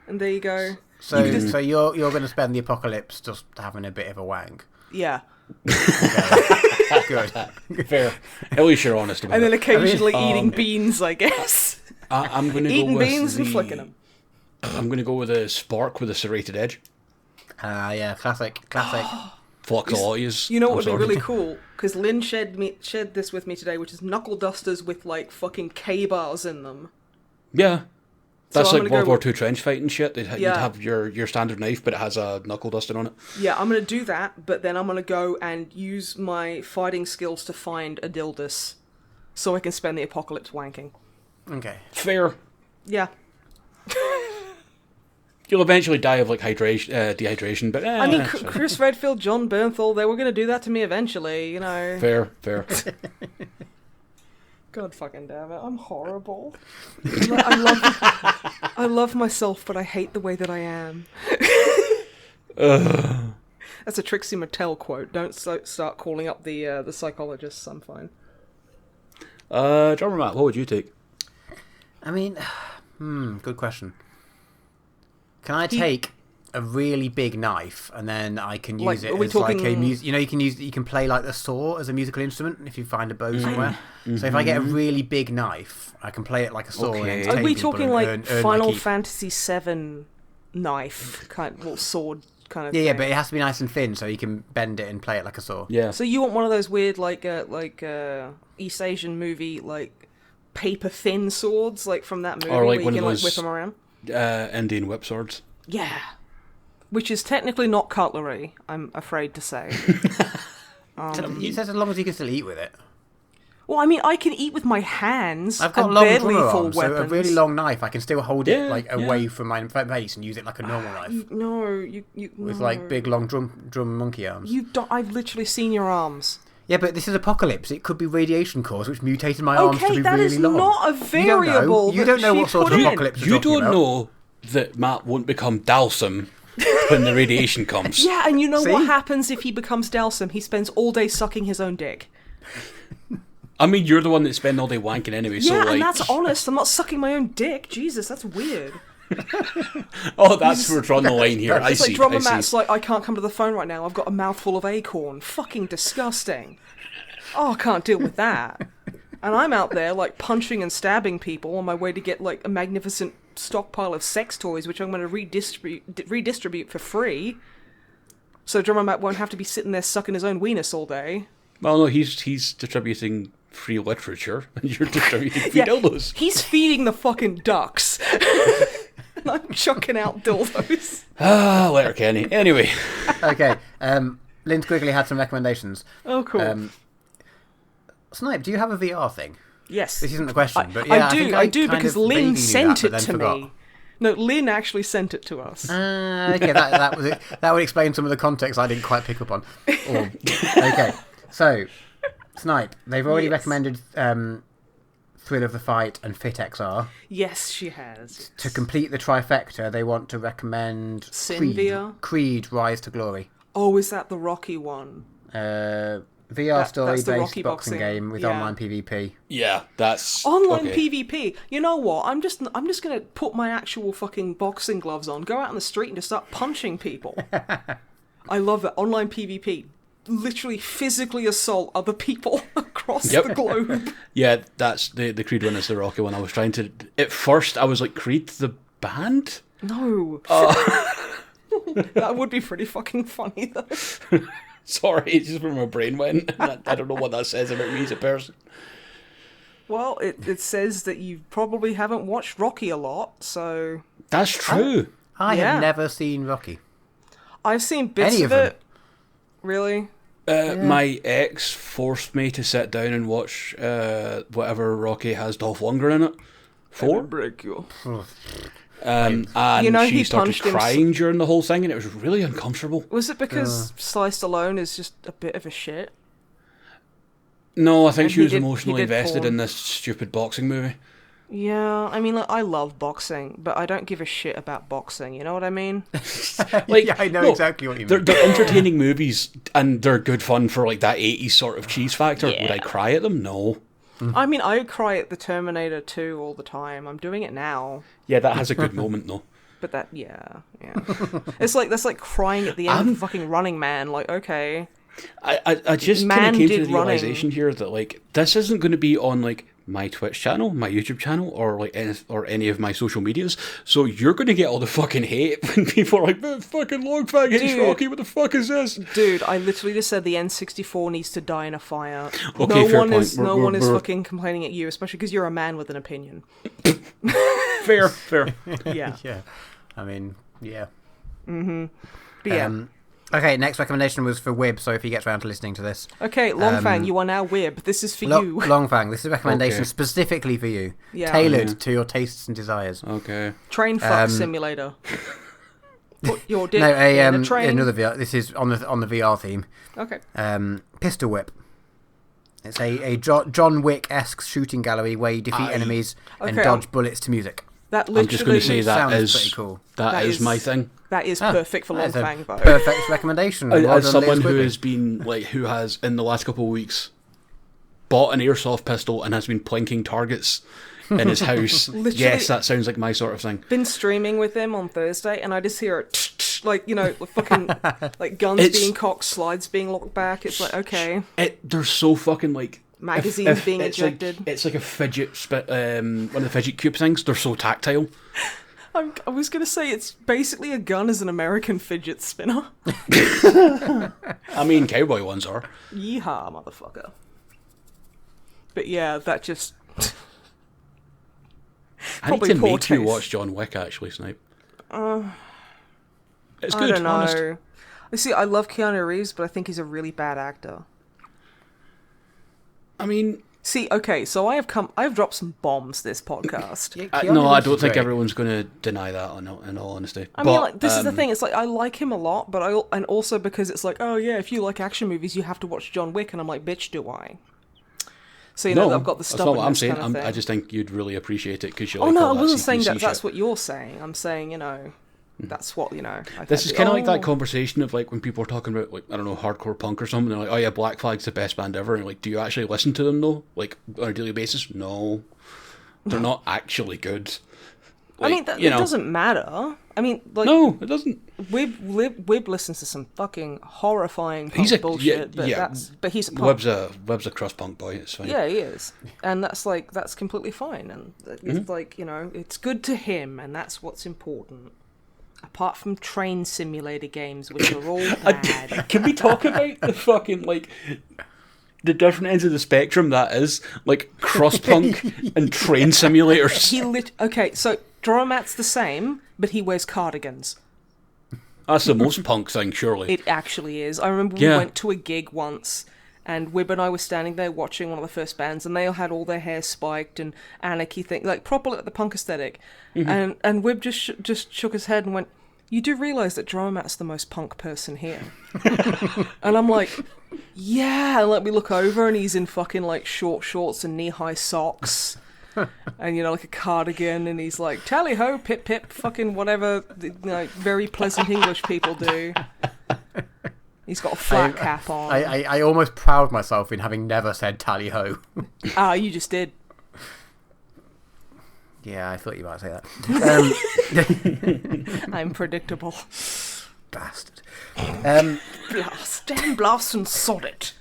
and there you go. So, you're going to spend the apocalypse just having a bit of a wank. Yeah, Good. Fair. At least you're honest about and then it. occasionally eating beans, I guess. I'm going to go Eating with beans and flicking them. I'm going to go with a spark with a serrated edge. Yeah, classic. Flux a lot of yous. You know what I'm would be sorry. really cool? Because Lynn shared this with me today, which is knuckle dusters with like fucking K-bars in them. Yeah. That's So I'm like gonna World go War II trench fighting shit. You'd Yeah. have your standard knife, but it has a knuckle duster on it. Yeah, I'm gonna do that, but then I'm gonna go and use my fighting skills to find a dildus, so I can spend the apocalypse wanking. Okay. Fair. Yeah. You'll eventually die of like dehydration, but I mean, it's fine. Chris Redfield, John Bernthal, they were gonna do that to me eventually, you know. Fair. God fucking damn it, I'm horrible. I love myself, but I hate the way that I am. That's a Trixie Mattel quote. Don't start calling up the psychologists. I'm fine. Drummer Matt, what would you take? I mean, good question. Can I take a really big knife and then I can use Like, it are we as like a talking- you know, you can play like the saw as a musical instrument if you find a bow somewhere. So if I get a really big knife, I can play it like a saw. Okay. And Are entertain we people talking and like earn Final my keep. Fantasy VII knife kind of, well, sword kind of Yeah, thing? but it has to be nice and thin so you can bend it and play it like a saw. Yeah. So you want one of those weird like East Asian movie like paper thin swords like from that movie Or, like, where one you of can those- like whip them around? Indian whip swords. Yeah. Which is technically not cutlery, I'm afraid to say. It says as long as you can still eat with it. Well, I mean, I can eat with my hands. I've got and long they're drummer lethal arms, weapons. so a really long knife. I can still hold it Yeah, like yeah. away from my face and use it like a normal knife No, you with no. like big long drum monkey arms. You don't. I've literally seen your arms. Yeah, but this is apocalypse. It could be radiation caused, which mutated my arms to Okay, be that really is long. not a variable. You don't know that what she sort put of in. apocalypse we're You talking don't about. know that Matt won't become Dalsum when the radiation comes. Yeah, and you know See? what happens if he becomes Dalsum? He spends all day sucking his own dick. I mean, you're the one that spend all day wanking anyway, so Yeah, like... and that's honest. I'm not sucking my own dick. Jesus, that's weird. Oh, that's where we're drawing the line here. I It's see, like Drummer I see. Matt's like, I can't come to the phone right now. I've got a mouthful of acorn. Fucking disgusting. Oh, I can't deal with that. And I'm out there, like, punching and stabbing people on my way to get, like, a magnificent stockpile of sex toys, which I'm going to redistribute for free. So Drummer Matt won't have to be sitting there sucking his own weenus all day. Well, no, he's distributing free literature, and you're distributing free dildos. He's feeding the fucking ducks. And I'm chucking out dildos. Letterkenny. Anyway. Okay, Lynn Quigley had some recommendations. Oh, cool. Snipe, do you have a VR thing? Yes. This isn't the question, but yeah, I do kind because of vaguely Lynn knew sent that, it to forgot. me. No, Lynn actually sent it to us. Okay, that was it. That would explain some of the context I didn't quite pick up on. Okay, so Snipe, they've already recommended Thrill of the Fight and Fit XR. Yes, she has. To complete the trifecta, they want to recommend Creed Rise to Glory. Oh, is that the Rocky one? VR story-based boxing game with online PvP. Yeah, that's... Online PvP. You know what? I'm just going to put my actual fucking boxing gloves on, go out on the street and just start punching people. I love it. Online PvP. Literally physically assault other people across the globe. Yeah, that's the Creed one is the Rocky one. I was trying to... At first, I was like, Creed the band? No. That would be pretty fucking funny, though. Sorry, it's just where my brain went. I don't know what that says about me as a person. Well, it says that you probably haven't watched Rocky a lot, so... That's true. I have never seen Rocky. I've seen bits of it. Really? My ex forced me to sit down and watch whatever Rocky has Dolph Lundgren in it. 4? Break you. And she started crying during the whole thing, and it was really uncomfortable. Was it because Sly Stallone is just a bit of a shit? No, I think she was emotionally invested in this stupid boxing movie. Yeah, I mean, like, I love boxing, but I don't give a shit about boxing, you know what I mean? Yeah, I know exactly what you mean. They're entertaining movies, and they're good fun for like that 80s sort of cheese factor. Yeah. Would I cry at them? No. I mean, I cry at the Terminator 2 all the time. I'm doing it now. Yeah, that has a good moment, though. But that, yeah. That's like crying at the end of fucking Running Man. Like, okay. I just kind of came to the realization here that, like, this isn't going to be on, like, my Twitch channel, my YouTube channel, or like any of my social medias. So you're going to get all the fucking hate when people are like, "Man, fucking Longfang hates Rocky, what the fuck is this?" Dude, I literally just said the N64 needs to die in a fire. Okay, fair point. No one is fucking complaining at you, especially because you're a man with an opinion. Fair. Yeah. Yeah. I mean, yeah. Mm-hmm. But yeah. Okay, next recommendation was for Wib, so if he gets around to listening to this. Okay, Longfang, you are now Wib. This is for you. Longfang, this is a recommendation specifically for you. Yeah. Tailored to your tastes and desires. Okay. Train fuck simulator. Put your dick in a train. Another VR. This is on the VR theme. Okay. Pistol Whip. It's a John Wick-esque shooting gallery where you defeat enemies and dodge bullets to music. That literally I'm just going to say that is pretty cool. That is my thing. That is perfect for Longfang, though. Perfect recommendation. As someone who has been who has in the last couple of weeks bought an airsoft pistol and has been plinking targets in his house. Yes, that sounds like my sort of thing. Been streaming with him on Thursday, and I just hear it, like, you know, fucking like guns being cocked, slides being locked back. It's like, okay. They're so fucking like. Magazines being ejected. It's like a fidget one of the fidget cube things. They're so tactile. I was going to say it's basically a gun as an American fidget spinner. I mean, cowboy ones are. Yeehaw, motherfucker. But yeah, that just... I need to make you watch John Wick, actually, Snipe. It's good, I don't know. Honest. See, I love Keanu Reeves, but I think he's a really bad actor. I mean... See, okay, so I've dropped some bombs this podcast. No, I don't think everyone's going to deny that, in all honesty. I mean, like, this is the thing. It's like, I like him a lot, but and also because it's like, oh yeah, if you like action movies, you have to watch John Wick, and I'm like, bitch, do I? So, you know, I've got the stubbornness. That's not what I'm saying. Kind of I just think you'd really appreciate it because you like all that I wasn't saying that that's what you're saying. I'm saying, you know... That's what, you know... This is kind of like that conversation of, like, when people are talking about, like, I don't know, hardcore punk or something, they're like, oh yeah, Black Flag's the best band ever, and you're like, do you actually listen to them, though? Like, on a daily basis? No. They're not actually good. Like, I mean, it doesn't matter. I mean, like... No, it doesn't. Wib listens to some fucking horrifying punk bullshit, but he's a punk. Web's a crust punk boy, it's fine. Yeah, he is. And that's completely fine, and it's like, you know, it's good to him, and that's what's important. Apart from train simulator games, which are all bad. Can we talk about the fucking, like... the different ends of the spectrum that is, like Crosspunk and train simulators. Okay, so Dromat's the same, but he wears cardigans. That's the most punk thing, surely. It actually is. I remember we went to a gig once, and Wib and I were standing there watching one of the first bands, and they all had all their hair spiked and anarchy thing, like proper like the punk aesthetic. And Wib just shook his head and went, "You do realise that Dromat's the most punk person here?" And I'm like, "Yeah." And like we look over, and he's in fucking like short shorts and knee-high socks. And, you know, like a cardigan, and he's like, "Tally ho, pip pip, fucking whatever, you know, very pleasant English people do." He's got a flat cap on. I almost proud myself in having never said tally ho. Ah, you just did. Yeah, I thought you might say that. I'm predictable. Bastard. Blast, damn blast and sod it.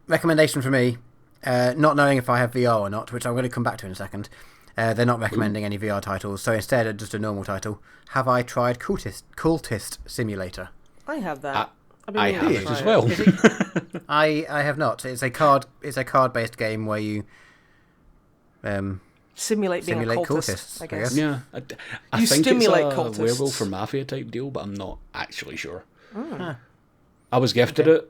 Recommendation for me. Not knowing if I have VR or not, which I'm going to come back to in a second. They're not recommending any VR titles, so instead just a normal title. Have I tried Cultist Simulator? I have that. I have it as well. I have not. It's a card-based game where you simulate being a cultist, I guess. Yeah, I You think stimulate it's a cultists. werewolf or mafia type deal, but I'm not actually sure. Oh. I was gifted it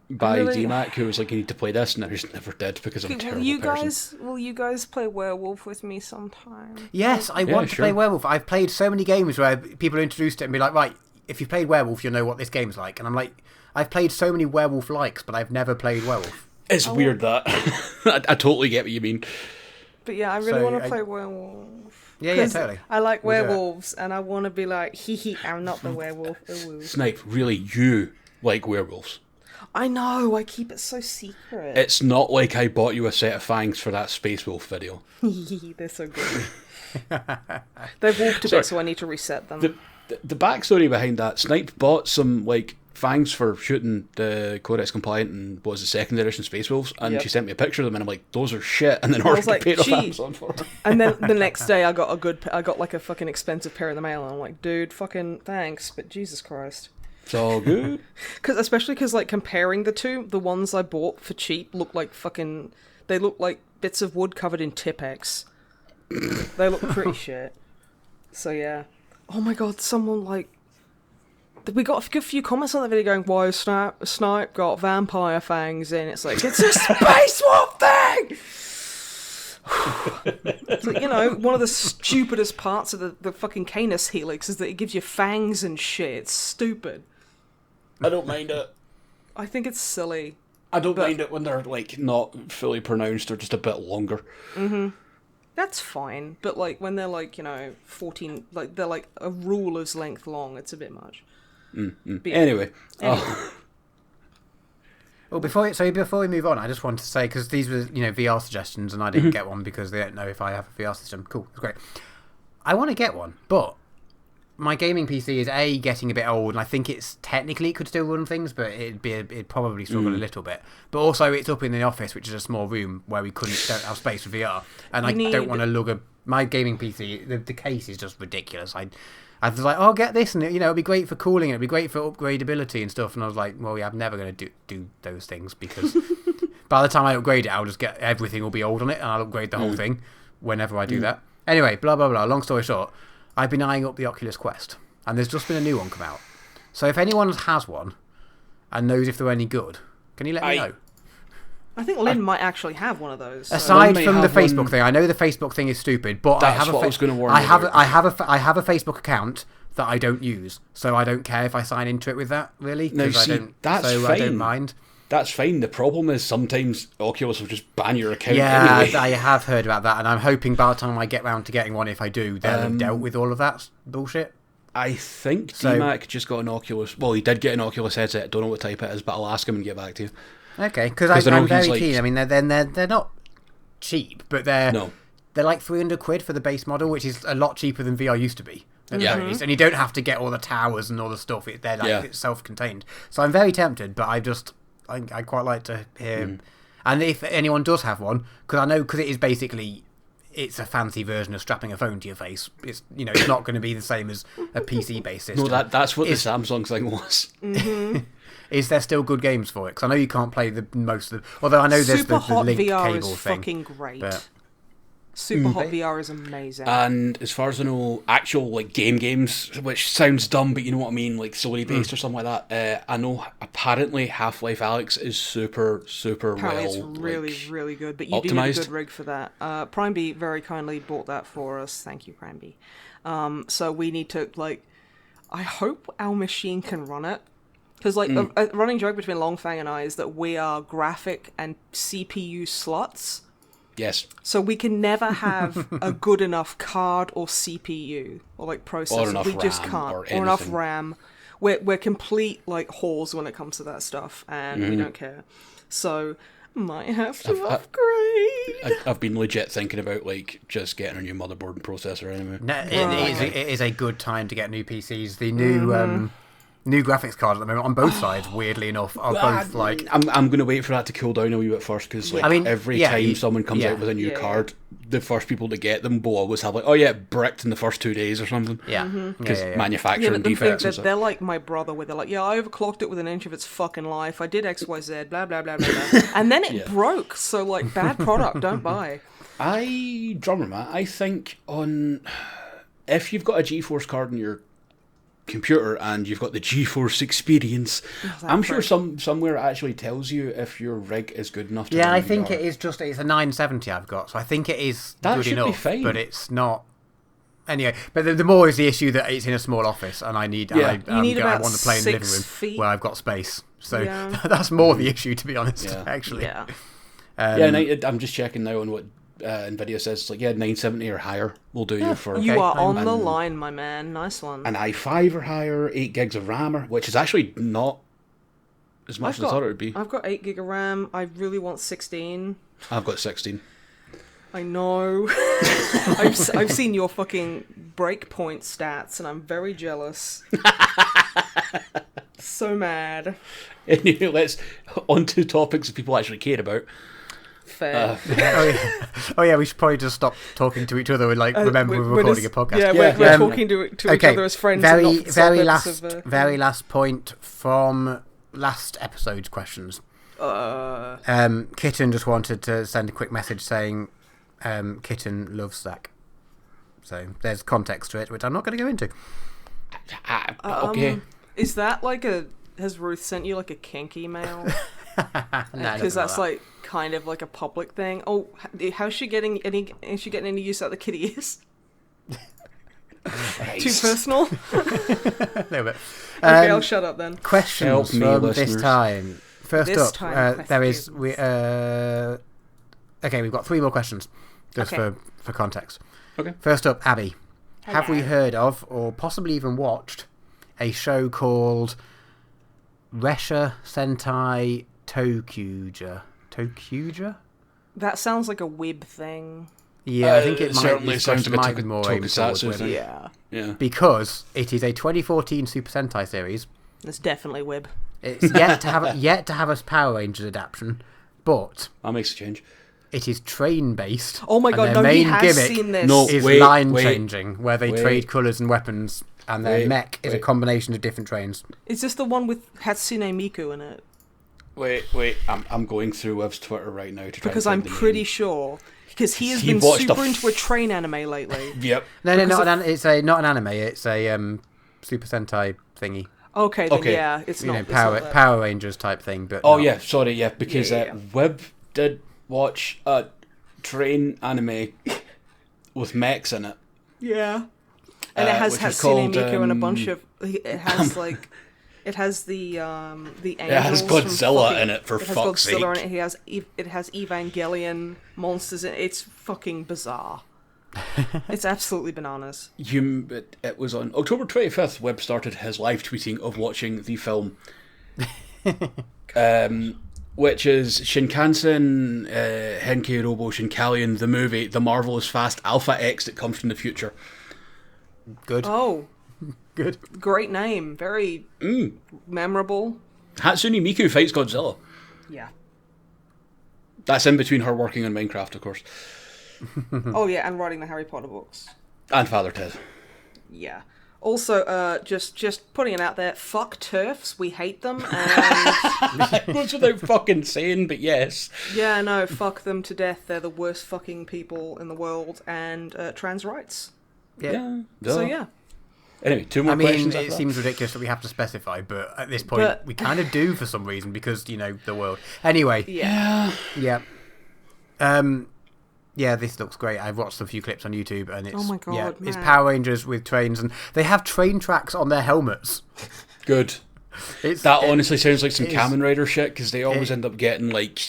by Really? DMAC, who was like, "You need to play this," and I just never did because I'm a terrible person. Will you guys play werewolf with me sometime? Yes, I want to play Werewolf. I've played so many games where people introduced it and be like, right, if you've played Werewolf, you'll know what this game's like. And I'm like, I've played so many Werewolf-likes, but I've never played Werewolf. It's weird that. I totally get what you mean. But yeah, I really want to play werewolf. Yeah, totally. I like werewolves, and I want to be like, hee, I'm not the werewolf. Ooh. Snipe, really, you like werewolves. I know, I keep it so secret. It's not like I bought you a set of fangs for that Space Wolf video. They're so good. They've wolfed a bit, so I need to reset them. The backstory behind that, Snipe bought some like fangs for shooting the Codex Compliant and what was the second edition Space Wolves, and she sent me a picture of them, and I'm like, "Those are shit," and then ordered a pair of Amazon for them. And then the next day I got like a fucking expensive pair in the mail, and I'm like, "Dude, fucking thanks, but Jesus Christ." It's all good. Especially because, like, comparing the two, the ones I bought for cheap look like fucking... They look like bits of wood covered in Tipex. They look pretty shit. So, yeah. Oh my god, someone, like... We got a good few comments on the video going, "Why has Snipe got vampire fangs in?" It's like, it's a Space Wolf thing! It's like, you know, one of the stupidest parts of the fucking Canis Helix is that it gives you fangs and shit. It's stupid. I don't mind it. I think it's silly. I don't mind it when they're, like, not fully pronounced or just a bit longer. Mm-hmm. That's fine. But, like, when they're, like, you know, 14... Like, they're, like, a ruler's length long, it's a bit much. Mm-hmm. Yeah. Anyway. Well, before we move on, I just wanted to say, because these were, you know, VR suggestions, and I didn't get one because they don't know if I have a VR system. Cool, that's great. I want to get one, but my gaming PC is getting a bit old, and I think it could still run things, but it'd probably struggle a little bit. But also, it's up in the office, which is a small room where we don't have space for VR, and I don't want to lug my gaming PC. The case is just ridiculous. I was like, "Oh, get this, and you know, it'll be great for cooling, it'll be great for upgradability and stuff." And I was like, "Well, yeah, I'm never going to do those things because by the time I upgrade it, I'll just get everything will be old on it, and I'll upgrade the whole thing whenever I do that." Anyway, blah blah blah. Long story short, I've been eyeing up the Oculus Quest, and there's just been a new one come out. So if anyone has one and knows if they're any good, can you let me know? I think Lynn might actually have one of those. So. Aside from the Facebook thing, I know the Facebook thing is stupid, but I have a a Facebook account that I don't use, so I don't care if I sign into it with that. Really, now, see, that's fine. I don't mind. That's fine. The problem is sometimes Oculus will just ban your account. Yeah, anyway. I have heard about that, and I'm hoping by the time I get round to getting one, if I do, they'll have dealt with all of that bullshit. I think DMAC just got an Oculus. Well, he did get an Oculus headset. I don't know what type it is, but I'll ask him and get back to you. Okay, because I'm very keen. I mean, they're not cheap, but they're like £300 for the base model, which is a lot cheaper than VR used to be. At the very least. And you don't have to get all the towers and all the stuff. It's self-contained. So I'm very tempted, but I'd quite like to hear. And if anyone does have one, because it is basically, it's a fancy version of strapping a phone to your face. It's it's not going to be the same as a PC-based system. No, that's what the Samsung thing was. Is there still good games for it? Because I know you can't play the most of them. Although I know there's the Superhot link VR cable is thing. fucking great. But Superhot VR is amazing. And as far as I know, actual like games, which sounds dumb, but you know what I mean, like story based or something like that. I know apparently Half-Life Alyx is super Apparently well. it's really, like, really good, but you do need a optimized. good rig for that. Primeby very kindly bought that for us. Thank you, Primeby. So we need to, like, I hope our machine can run it. Because, like, a running joke between Longfang and I is that we are graphic and CPU sluts. Yes. So we can never have a good enough card or CPU or, like, processor. Or enough we just RAM can't. or Or enough anything. RAM. We're complete, like, whores when it comes to that stuff, and we don't care. So might have to upgrade. I've been legit thinking about like just getting a new motherboard and processor anyway. No, it is a good time to get new PCs. The new new graphics cards at the moment on both sides, weirdly enough, are both like. I'm going to wait for that to cool down a wee bit first because like, I mean, every yeah, time someone comes out with a new Yeah. card, the first people to get them will always have like, oh yeah, bricked in the first 2 days or something. Yeah, Because yeah, yeah. Yeah, manufacturing but the thing defects and that stuff. they're like my brother, where they're like, yeah, I overclocked it with an inch of its fucking life. I did X, Y, Z, blah blah blah blah blah, and then it broke. So like, bad product, don't buy. Drummer Matt, I think if you've got a GeForce card in your computer and you've got the GeForce experience, I'm sure somewhere it actually tells you if your rig is good enough to Yeah, run I think VR. it is just it's a 970 I've got, so I think it is That good should be enough. fine. But it's not. Anyway, but the more is the issue that it's in a small office, and I need. Yeah. And You need I about want to play in the living 6 room feet. where I've got space. So Yeah. that's more the issue, to be honest. Yeah. Actually. Yeah, I'm just checking now on what Nvidia says. It's like 970 or higher will do you for you are on And- the line, my man. Nice one. an i5 or higher, 8 gigs of RAM, which is actually not as much as I thought it would be. I've got 8 gig of RAM. I really want 16. I've got 16. I know. I've seen your fucking breakpoint stats, and I'm very jealous. So mad. Anyway, let's on to topics that people actually care about. Fair. Oh yeah, we should probably just stop talking to each other and like remember we're recording a podcast. Yeah, Yeah. we're talking to each other as friends. and not Very sub-bits of, very last point from last episode's questions. Kitten just wanted to send a quick message saying Kitten loves Zach. So there's context to it, which I'm not going to go into. Okay. Is that like has Ruth sent you like a kink email? No, Because that's like kind of like a public thing. Oh, how's she getting any? Is she getting any use out of the kitty ears? Too personal. no, but, Okay, I'll shut up then. questions Help me, from listeners. this time. First This up, time, there is questions. okay. We've got 3 more questions just Okay. for context. Okay. First up, Abby, have we Hello. heard of or possibly even watched a show called Resha Sentai Tokuja? Tokuja? That sounds like a web thing. Yeah, I think it It might. certainly this sounds question like a might be more aimed towards tokusatsu women. thing. Yeah, Yeah. Because it is a 2014 Super Sentai series. it's definitely web. It's yet to have a Power Rangers adaptation, but That makes a change. it is train based. Oh my and god, their no, he main has gimmick seen this. No. is Wait, line wait, changing, where they wait. trade colours and weapons, and their Wait, mech is a wait. combination of different trains. Is this the one with Hatsune Miku in it? Wait. I'm going through Web's Twitter right now to try Because and I'm find the pretty name. sure. Because he has He been watched super into a train anime lately. Yep. No, Because not of- an, it's a not an anime. It's a Super Sentai thingy. Okay, then Okay. yeah, it's You not. know, it's not that. Power Rangers type thing. But Oh no. yeah, sorry, yeah, because Yeah. Web did watch a train anime with mechs in it. Yeah. And it has which is Hatsune called, Miku and a bunch of. It has like. It has the angels. It has from Godzilla fucking- in it, for it has fuck's Godzilla sake. in it. It has Evangelion monsters in it. It's fucking bizarre. It's absolutely bananas. It was on October 25th. Web started his live tweeting of watching the film, which is Shinkansen Henkei Robo Shinkalion, the movie, the marvelous fast Alpha X that comes from the future. Good. Oh, Good. great name. Very memorable. Hatsune Miku fights Godzilla. Yeah. That's in between her working on Minecraft, of course, Oh yeah, and writing the Harry Potter books. and Father Ted. Yeah. Also, just putting it out there, fuck TERFs, we hate them, and... Goes without fucking saying, but yes. Yeah, no, fuck them to death, they're the worst fucking people in the world, and trans rights. Yeah. So, yeah. Anyway, two more questions. It seems ridiculous that we have to specify, but at this point, we kind of do for some reason, because, the world. Anyway. Yeah. Yeah. Yeah, this looks great. I've watched a few clips on YouTube, and it's oh my God, it's Power Rangers with trains, and they have train tracks on their helmets. Good. Honestly sounds like some Kamen Rider shit, because they always end up getting like,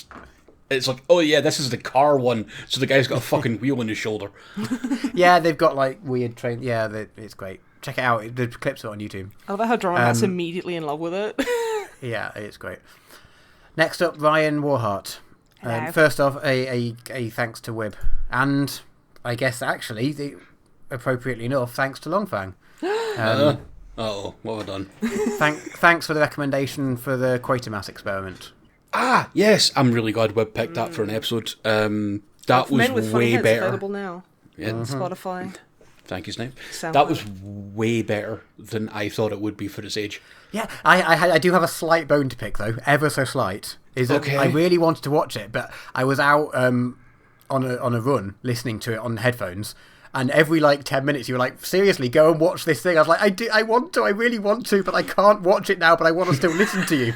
it's like, oh yeah, this is the car one, so the guy's got a fucking wheel on his shoulder. Yeah, they've got like weird train. Yeah, it's great. Check it out. The clips are on YouTube. I love how Drymat's immediately in love with it. Yeah, it's great. Next up, Ryan Warhart. First off, a thanks to Wib, and I guess actually, appropriately enough, thanks to Longfang. What have I done? Thanks for the recommendation for the Quatermass experiment. Ah, yes, I'm really glad Web picked that for an episode. That was way better. Available now. Yeah, Spotify. Thank you, Snipe. SoundCloud. That was way better than I thought it would be for its age. Yeah, I do have a slight bone to pick though, ever so slight. Is that I really wanted to watch it, but I was out on a run listening to it on headphones, and every like 10 minutes you were like, seriously, go and watch this thing. I was like, I really want to, but I can't watch it now, but I want to still listen to you.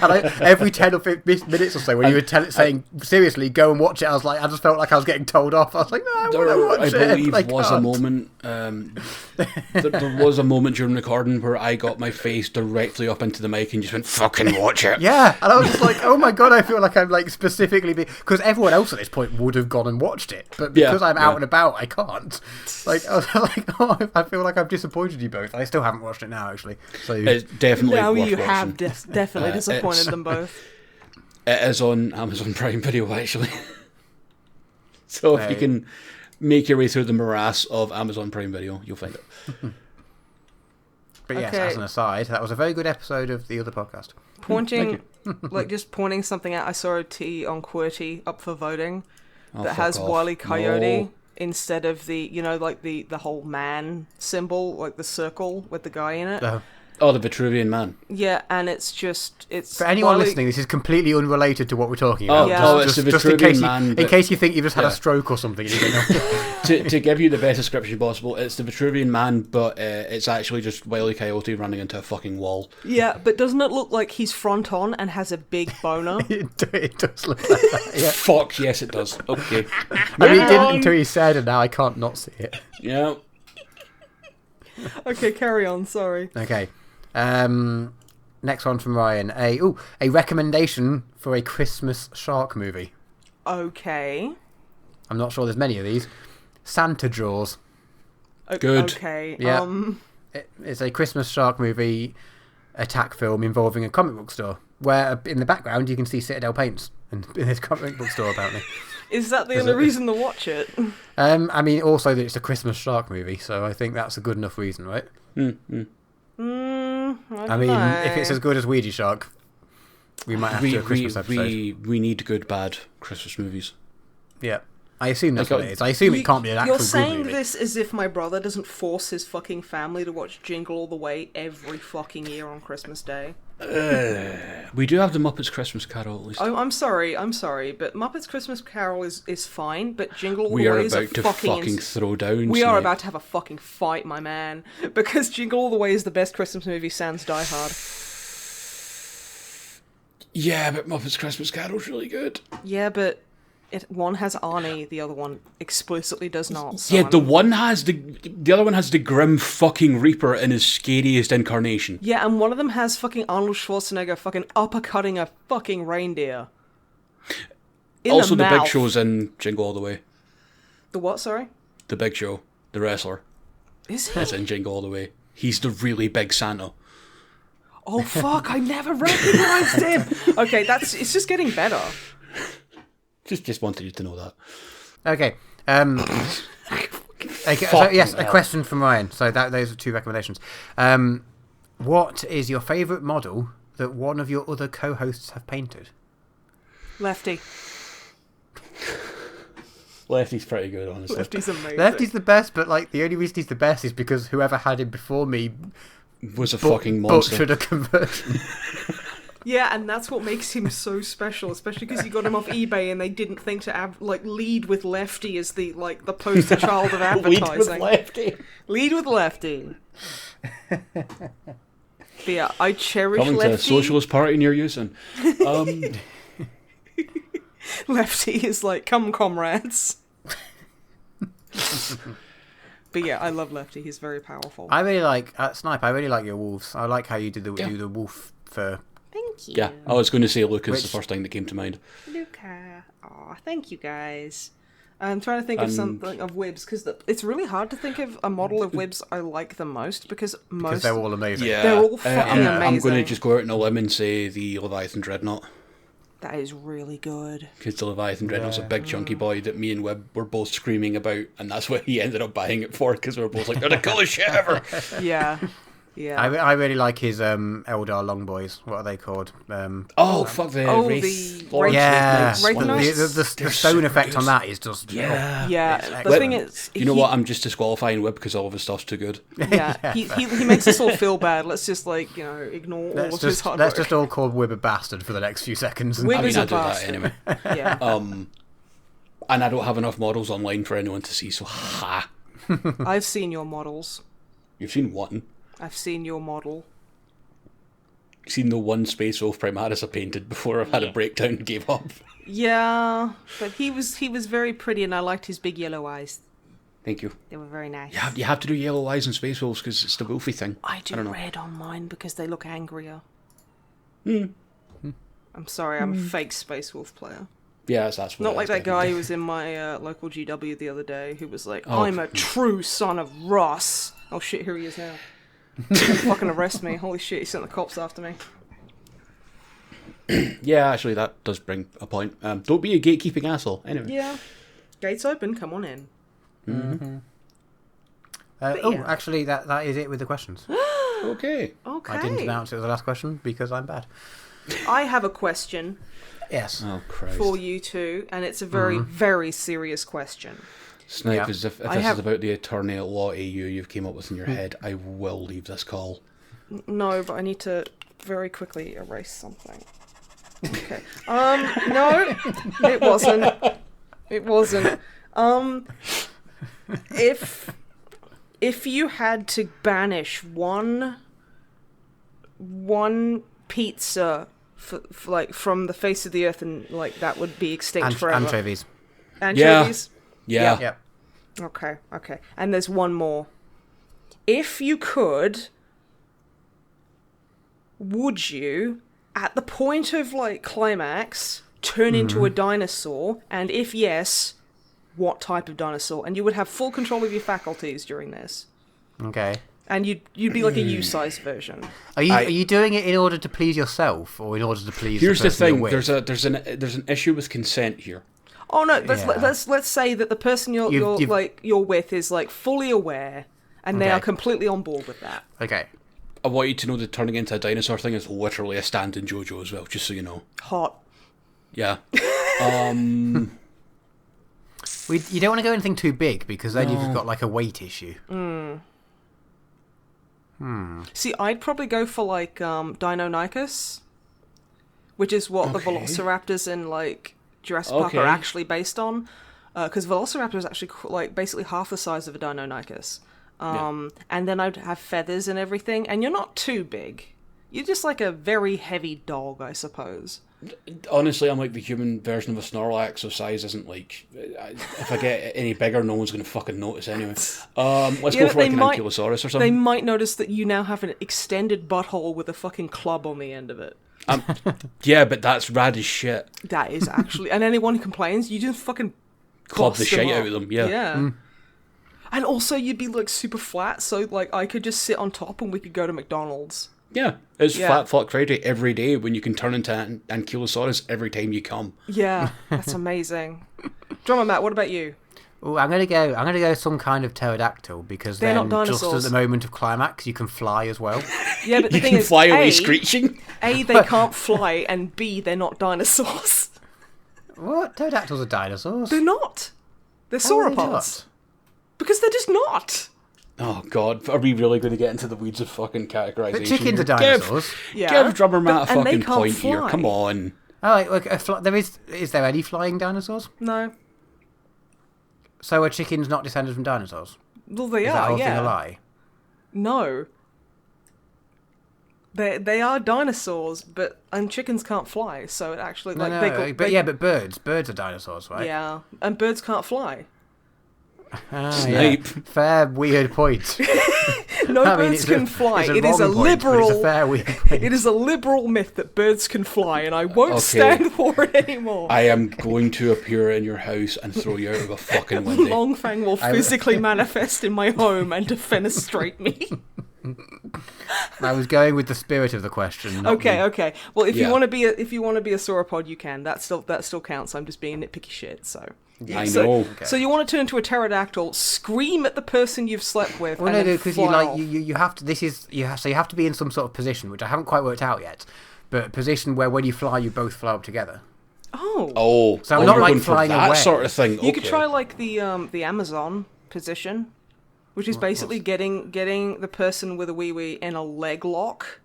And every 10 or 15 minutes or so when you were saying, seriously, go and watch it, I just felt like I was getting told off. I was like, no, I want to watch it. I believe was a moment, there was a moment during recording where I got my face directly up into the mic and just went, fucking watch it. Yeah, and I was just like, oh my God, I feel like I'm like specifically, because everyone else at this point would have gone and watched it, but because I'm out and about, I can't. Like, I was like, oh, I feel like I've disappointed you both. I still haven't watched it now, actually. So it's definitely now worth you watching. have definitely disappointed them both. It is on Amazon Prime Video, actually. So if you can make your way through the morass of Amazon Prime Video, you'll find it. But yes, as an aside, that was a very good episode of the other podcast. Just pointing something out. I saw a T on QWERTY up for voting that has Wile E. Coyote instead of the, the whole man symbol, like the circle with the guy in it. Oh, the Vitruvian Man. Yeah, and it's for anyone listening, this is completely unrelated to what we're talking about. It's the Vitruvian Man. In case you think you've just had a stroke or something. To give you the best description possible, it's the Vitruvian Man, but it's actually just Wile E. Coyote running into a fucking wall. Yeah, but doesn't it look like he's front on and has a big boner? It does look like that, yeah. Fuck, yes it does. Okay. I mean, he didn't until he said, and now I can't not see it. Yeah. Okay, carry on, sorry. Okay. Next one from Ryan. A recommendation for a Christmas shark movie. Okay. I'm not sure there's many of these. Santa Jaws. Good. Okay. Yeah. It's a Christmas shark movie attack film involving a comic book store, where in the background you can see Citadel Paints in this comic book store, apparently. Is that the only reason to watch it? I mean, also that it's a Christmas shark movie, so I think that's a good enough reason, right? I mean, know. if it's as good as Ouija Shark, we might have to do a Christmas episode. We need good, bad Christmas movies. Yeah. I assume that's what it is. I assume it can't be an actual You're saying good movie. this as if my brother doesn't force his fucking family to watch Jingle All the Way every fucking year on Christmas Day. We do have the Muppets Christmas Carol, at least. I'm sorry, but Muppets Christmas Carol is fine, but Jingle All We the are Way is about to fucking throw down. We are about to have a fucking fight, my man. Because Jingle All the Way is the best Christmas movie sans Die Hard. Yeah, but Muppets Christmas Carol's really good. Yeah, but one has Arnie, the other one explicitly does not. So yeah, the other one has the grim fucking Reaper in his scariest incarnation. Yeah, and one of them has fucking Arnold Schwarzenegger fucking uppercutting a fucking reindeer. Also, the Big Show's in Jingle All the Way. The what, sorry? The Big Show, the wrestler. Is he? Is in Jingle All the Way. He's the really big Santa. Oh fuck, I never recognised him! Okay, it's just getting better. Just wanted you to know that. Okay. So yes, a question from Ryan. So those are two recommendations. What is your favourite model that one of your other co-hosts have painted? Lefty. Lefty's pretty good, honestly. Lefty's amazing. Lefty's the best, but like the only reason he's the best is because whoever had him before me Was a fucking monster. butchered a conversion. Yeah, and that's what makes him so special, especially because you got him off eBay and they didn't think to lead with Lefty as the poster child of advertising. Lead with Lefty. Lead with Lefty. But yeah, I cherish Coming Lefty. to a socialist party near you soon. Lefty is like, come comrades. But yeah, I love Lefty. He's very powerful. I really like Snipe. I really like your wolves. I like how you do the wolf fur. Thank you. Yeah, I was going to say Luca's the first thing that came to mind. Luca. Aw, thank you guys. I'm trying to think of something of Wibs, because it's really hard to think of a model of Wibs I like the most, because They're all amazing. Yeah, they're all fucking amazing. I'm going to just go out on a limb and say the Leviathan Dreadnought. That is really good. Because the Leviathan Dreadnought's a big chunky boy that me and Webb were both screaming about, and that's what he ended up buying it for, because we were both like, they're the coolest shit ever. Yeah. Yeah. I really like his Eldar long boys. What are they called? Fuck the race. the Lords, yeah, Wraith the stone so effect good. on that is just Yeah. The Webb, thing is, you know what? I'm just disqualifying Webb because all of his stuff's too good. Yeah, he makes us all feel bad. Let's just ignore all of his hard Let's work. just all call Wib a bastard for the next few seconds. Wib I mean, is I a do that bastard. anyway. Yeah. And I don't have enough models online for anyone to see, so ha. I've seen your models. You've seen one. I've seen your model. You've seen the one Space Wolf Primaris I painted before I've had a breakdown and gave up. Yeah, but he was very pretty, and I liked his big yellow eyes. Thank you. They were very nice. You have to do yellow eyes in Space Wolves because it's the wolfy thing. I do don't know. red on mine because they look angrier. I'm sorry, I'm a fake Space Wolf player. Yeah, that's what Not it like is, that guy definitely. who was in my local GW the other day who was like, Oh. I'm a true son of Ross. Oh shit, here he is now. He's gonna fucking arrest me. Holy shit, he sent the cops after me. Yeah, actually, that does bring a point. Don't be a gatekeeping asshole. Anyway. Yeah. Gates open, come on in. yeah. Actually, that is it with the questions. Okay. Okay. I didn't announce it was the last question because I'm bad. I have a question Yes. Oh, Christ. for you two, and it's a very, very serious question. Snipe, Yeah. as if I this have- is about the attorney at law AU you've came up with in your head, I will leave this call. No, but I need to very quickly erase something. Okay. No, it wasn't. It wasn't. If you had to banish one pizza from the face of the earth, and that would be extinct forever. Anchovies. Anchovies? Yeah. Yep. Okay. And there's one more. If you could, would you, at the point of climax, turn into a dinosaur? And if yes, what type of dinosaur? And you would have full control of your faculties during this. Okay. And you'd be like a U-sized version. Are you doing it in order to please yourself or in order to please? Here's the the person you're thing. with? There's an issue with consent here. Oh no! Yeah. Let's say that the person you're with is fully aware, and they Okay. are completely on board with that. Okay. I want you to know that turning into a dinosaur thing is literally a stand in JoJo as well, just so you know. Hot. Yeah. You don't want to go anything too big because then you've got a weight issue. See, I'd probably go for Deinonychus, which is what the Okay. Velociraptors in Jurassic Park are Okay. actually based on. Because Velociraptor is actually basically half the size of a Deinonychus. And then I'd have feathers and everything, and you're not too big. You're just a very heavy dog, I suppose. Honestly, I'm like the human version of a Snorlax, so size isn't if I get any bigger, no one's going to fucking notice anyway. Let's go but for an might- Ankylosaurus or They something. might notice that you now have an extended butthole with a fucking club on the end of it. Yeah, but that's rad as shit. That is actually... And anyone who complains, you just fucking Club boss the them shit up. out of them, yeah. Yeah. And also, you'd be super flat, so I could just sit on top and we could go to McDonald's. Yeah, it's Yeah. Flat Fuck Friday every day when you can turn into an Ankylosaurus every time you come. Yeah, that's amazing. Drummer Matt, what about you? Oh, I'm gonna go some kind of pterodactyl because They're then not just dinosaurs. at the moment of climax you can fly as well. Yeah, but the You thing can is, fly away A, screeching. A, they can't fly, and B, they're not dinosaurs. What? Pterodactyls are dinosaurs. They're not. They're How are they sauropods. not? Because they're just not. Oh God, are we really going to get into the weeds of fucking categorization? But chickens here? are dinosaurs. Give Drummer Matt a and they fucking can't point here. fly. Come on. Oh, like is there any flying dinosaurs? No. So are chickens not descended from dinosaurs? Well, they Is that are, whole thing yeah. a lie? No. They are dinosaurs, and chickens can't fly, so it actually But birds are dinosaurs, right? Yeah, and birds can't fly. Snipe. Yeah. Fair weird point. No, I mean, birds can fly. It's It is a wrong point, but liberal. It's a fair weird point. It is a liberal myth that birds can fly, and I won't Okay. stand for it anymore. I am going to appear in your house and throw you out of a fucking window. Longfang will physically manifest in my home and defenestrate me. I was going with the spirit of the question. not Okay, the- okay. Well, if Yeah. you want to be a sauropod, you can. That still counts. I'm just being nitpicky shit. So. I So, know. so you want to turn into a pterodactyl, scream at the person you've slept with, Well, and no, then because fly off. you have to. So you have to be in some sort of position, which I haven't quite worked out yet. But a position where when you fly, you both fly up together. Oh. Oh, So I'm oh, not you're like going for flying that away. sort of thing. You could Okay. try like the Amazon position, which is basically getting the person with a wee in a leg lock,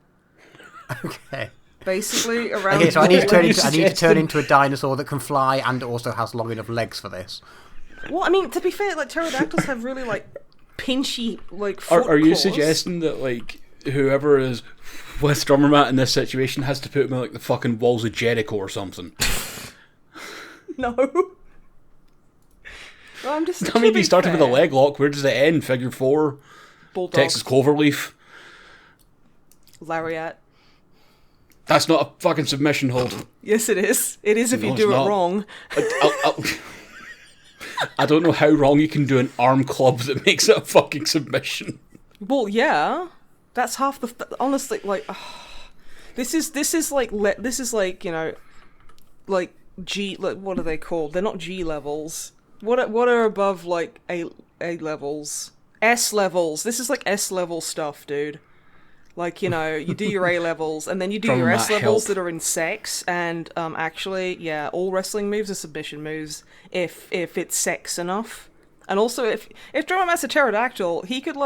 Okay. basically around. Okay, so I need to turn you into suggesting? a dinosaur that can fly and also has long enough legs for this. Well, I mean, to be fair, like pterodactyls have really like pinchy like foot Are you claws. suggesting that like whoever is with Drummer Matt in this situation has to put him in like the fucking walls of Jericho or something? No. Well, I'm just. I mean, to be you started with a fair, leg lock. Where does it end? Figure 4? bulldog, Texas Cloverleaf? lariat. That's not a fucking submission hold. Yes, it is. It is if No, you it's do it not. wrong. I don't know how wrong you can do an arm club that makes it a fucking submission. Well, yeah, that's half the. Honestly, like, this is like you know, like G. Like, what are they called? They're not G levels. What are above like A levels? S levels. This is like S level stuff, dude. Like, you know, you do your A levels, and then you do From your S that levels help. that are in sex, and actually, yeah, all wrestling moves are submission moves if it's sex enough. And also, if Drummer Matt's a pterodactyl, he could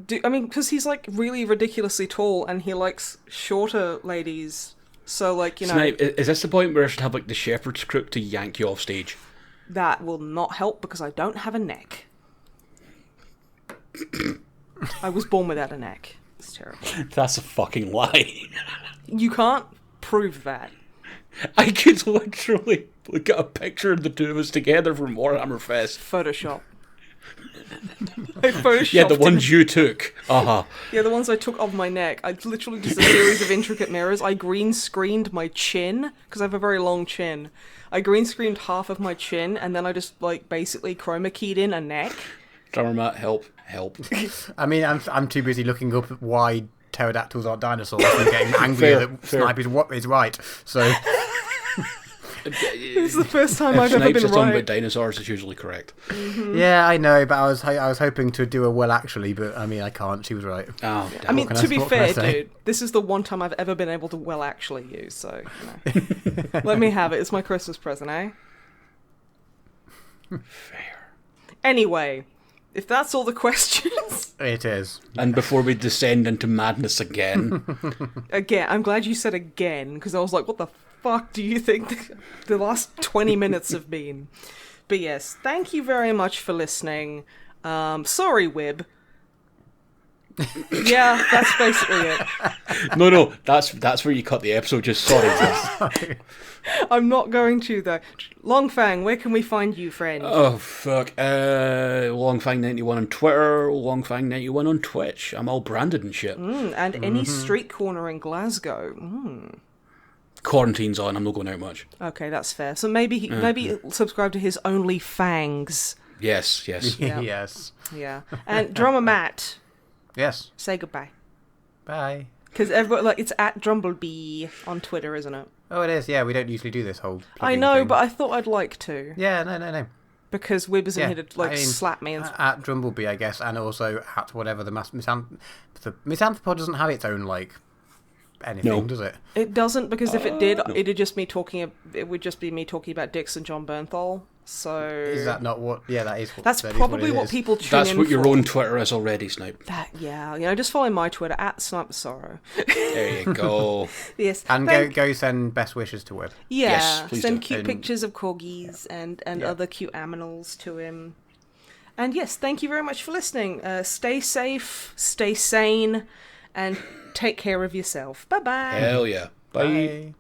do. I mean, because he's like really ridiculously tall, and he likes shorter ladies. So, like, you know, Snipe, is this the point where I should have like the shepherd's crook to yank you off stage? that will not help because I don't have a neck. I was born without a neck. It's terrible. That's a fucking lie. You can't prove that. I could literally look at a picture of the two of us together from Warhammer Fest. Photoshop. I photoshopped Yeah, the ones you took. Uh-huh. Yeah, the ones I took off my neck. I literally just a series of intricate mirrors. I green screened my chin because I have a very long chin. I green screened half of my chin, and then I just like basically chroma keyed in a neck. Drummer Matt, help. I mean, I'm too busy looking up why pterodactyls aren't dinosaurs and getting angrier that Fair. Snipe is right. So It's the first time If I've ever Snipe been says something about right. dinosaurs, it's usually correct. yeah, I know, but I was hoping to do a well actually, but I mean I can't. She was right. Oh, I mean, What can to I- be what can I fair, say? dude, this is the one time I've ever been able to well actually use, so, you know. Let me have it. It's my Christmas present, eh? fair. Anyway, if that's all the questions... It is. And before we descend into madness again, Again, I'm glad you said again, because I was like, what the fuck do you think the last 20 minutes have been? But yes, thank you very much for listening. Sorry, Wib. Yeah, that's basically it. no, that's where you cut the episode. Just sorry. I'm not going to, though. Longfang, where can we find you, friend? Oh fuck. Longfang91 on Twitter, Longfang91 on Twitch. I'm all branded and shit. And any street corner in Glasgow. Quarantine's on. I'm not going out much. Okay, that's fair. So maybe subscribe to his Only Fangs. Yes. Yeah. Yes. Yeah. And Drummer Matt, Yes. say goodbye. Bye. Because everybody, like, it's at Drumblebee on Twitter, isn't it? Oh, it is. Yeah, we don't usually do this whole. I plugging know, thing. but I thought I'd like to. Yeah, no. Because Wib isn't Yeah, here to, like, I mean, slap me and... At Drumblebee, I guess, and also at whatever the MisanthroPod doesn't have its own like anything, No. does it? It doesn't, because if it did, it'd just me talking. It would just be me talking about Dix and John Bernthal. So Is that not what? Yeah, that is. that's that is probably it what is. people tune That's in what your for. own Twitter is already, Snipe. That, yeah, just follow my Twitter at Snipe Sorrow. There you go. Yes, And thank- go send best wishes to Wib. Yeah, Yes, please send do. cute And- pictures of corgis and Yeah. other cute aminals to him. And yes, thank you very much for listening. Stay safe, stay sane, and take care of yourself. Bye bye. Hell yeah. Bye. Bye.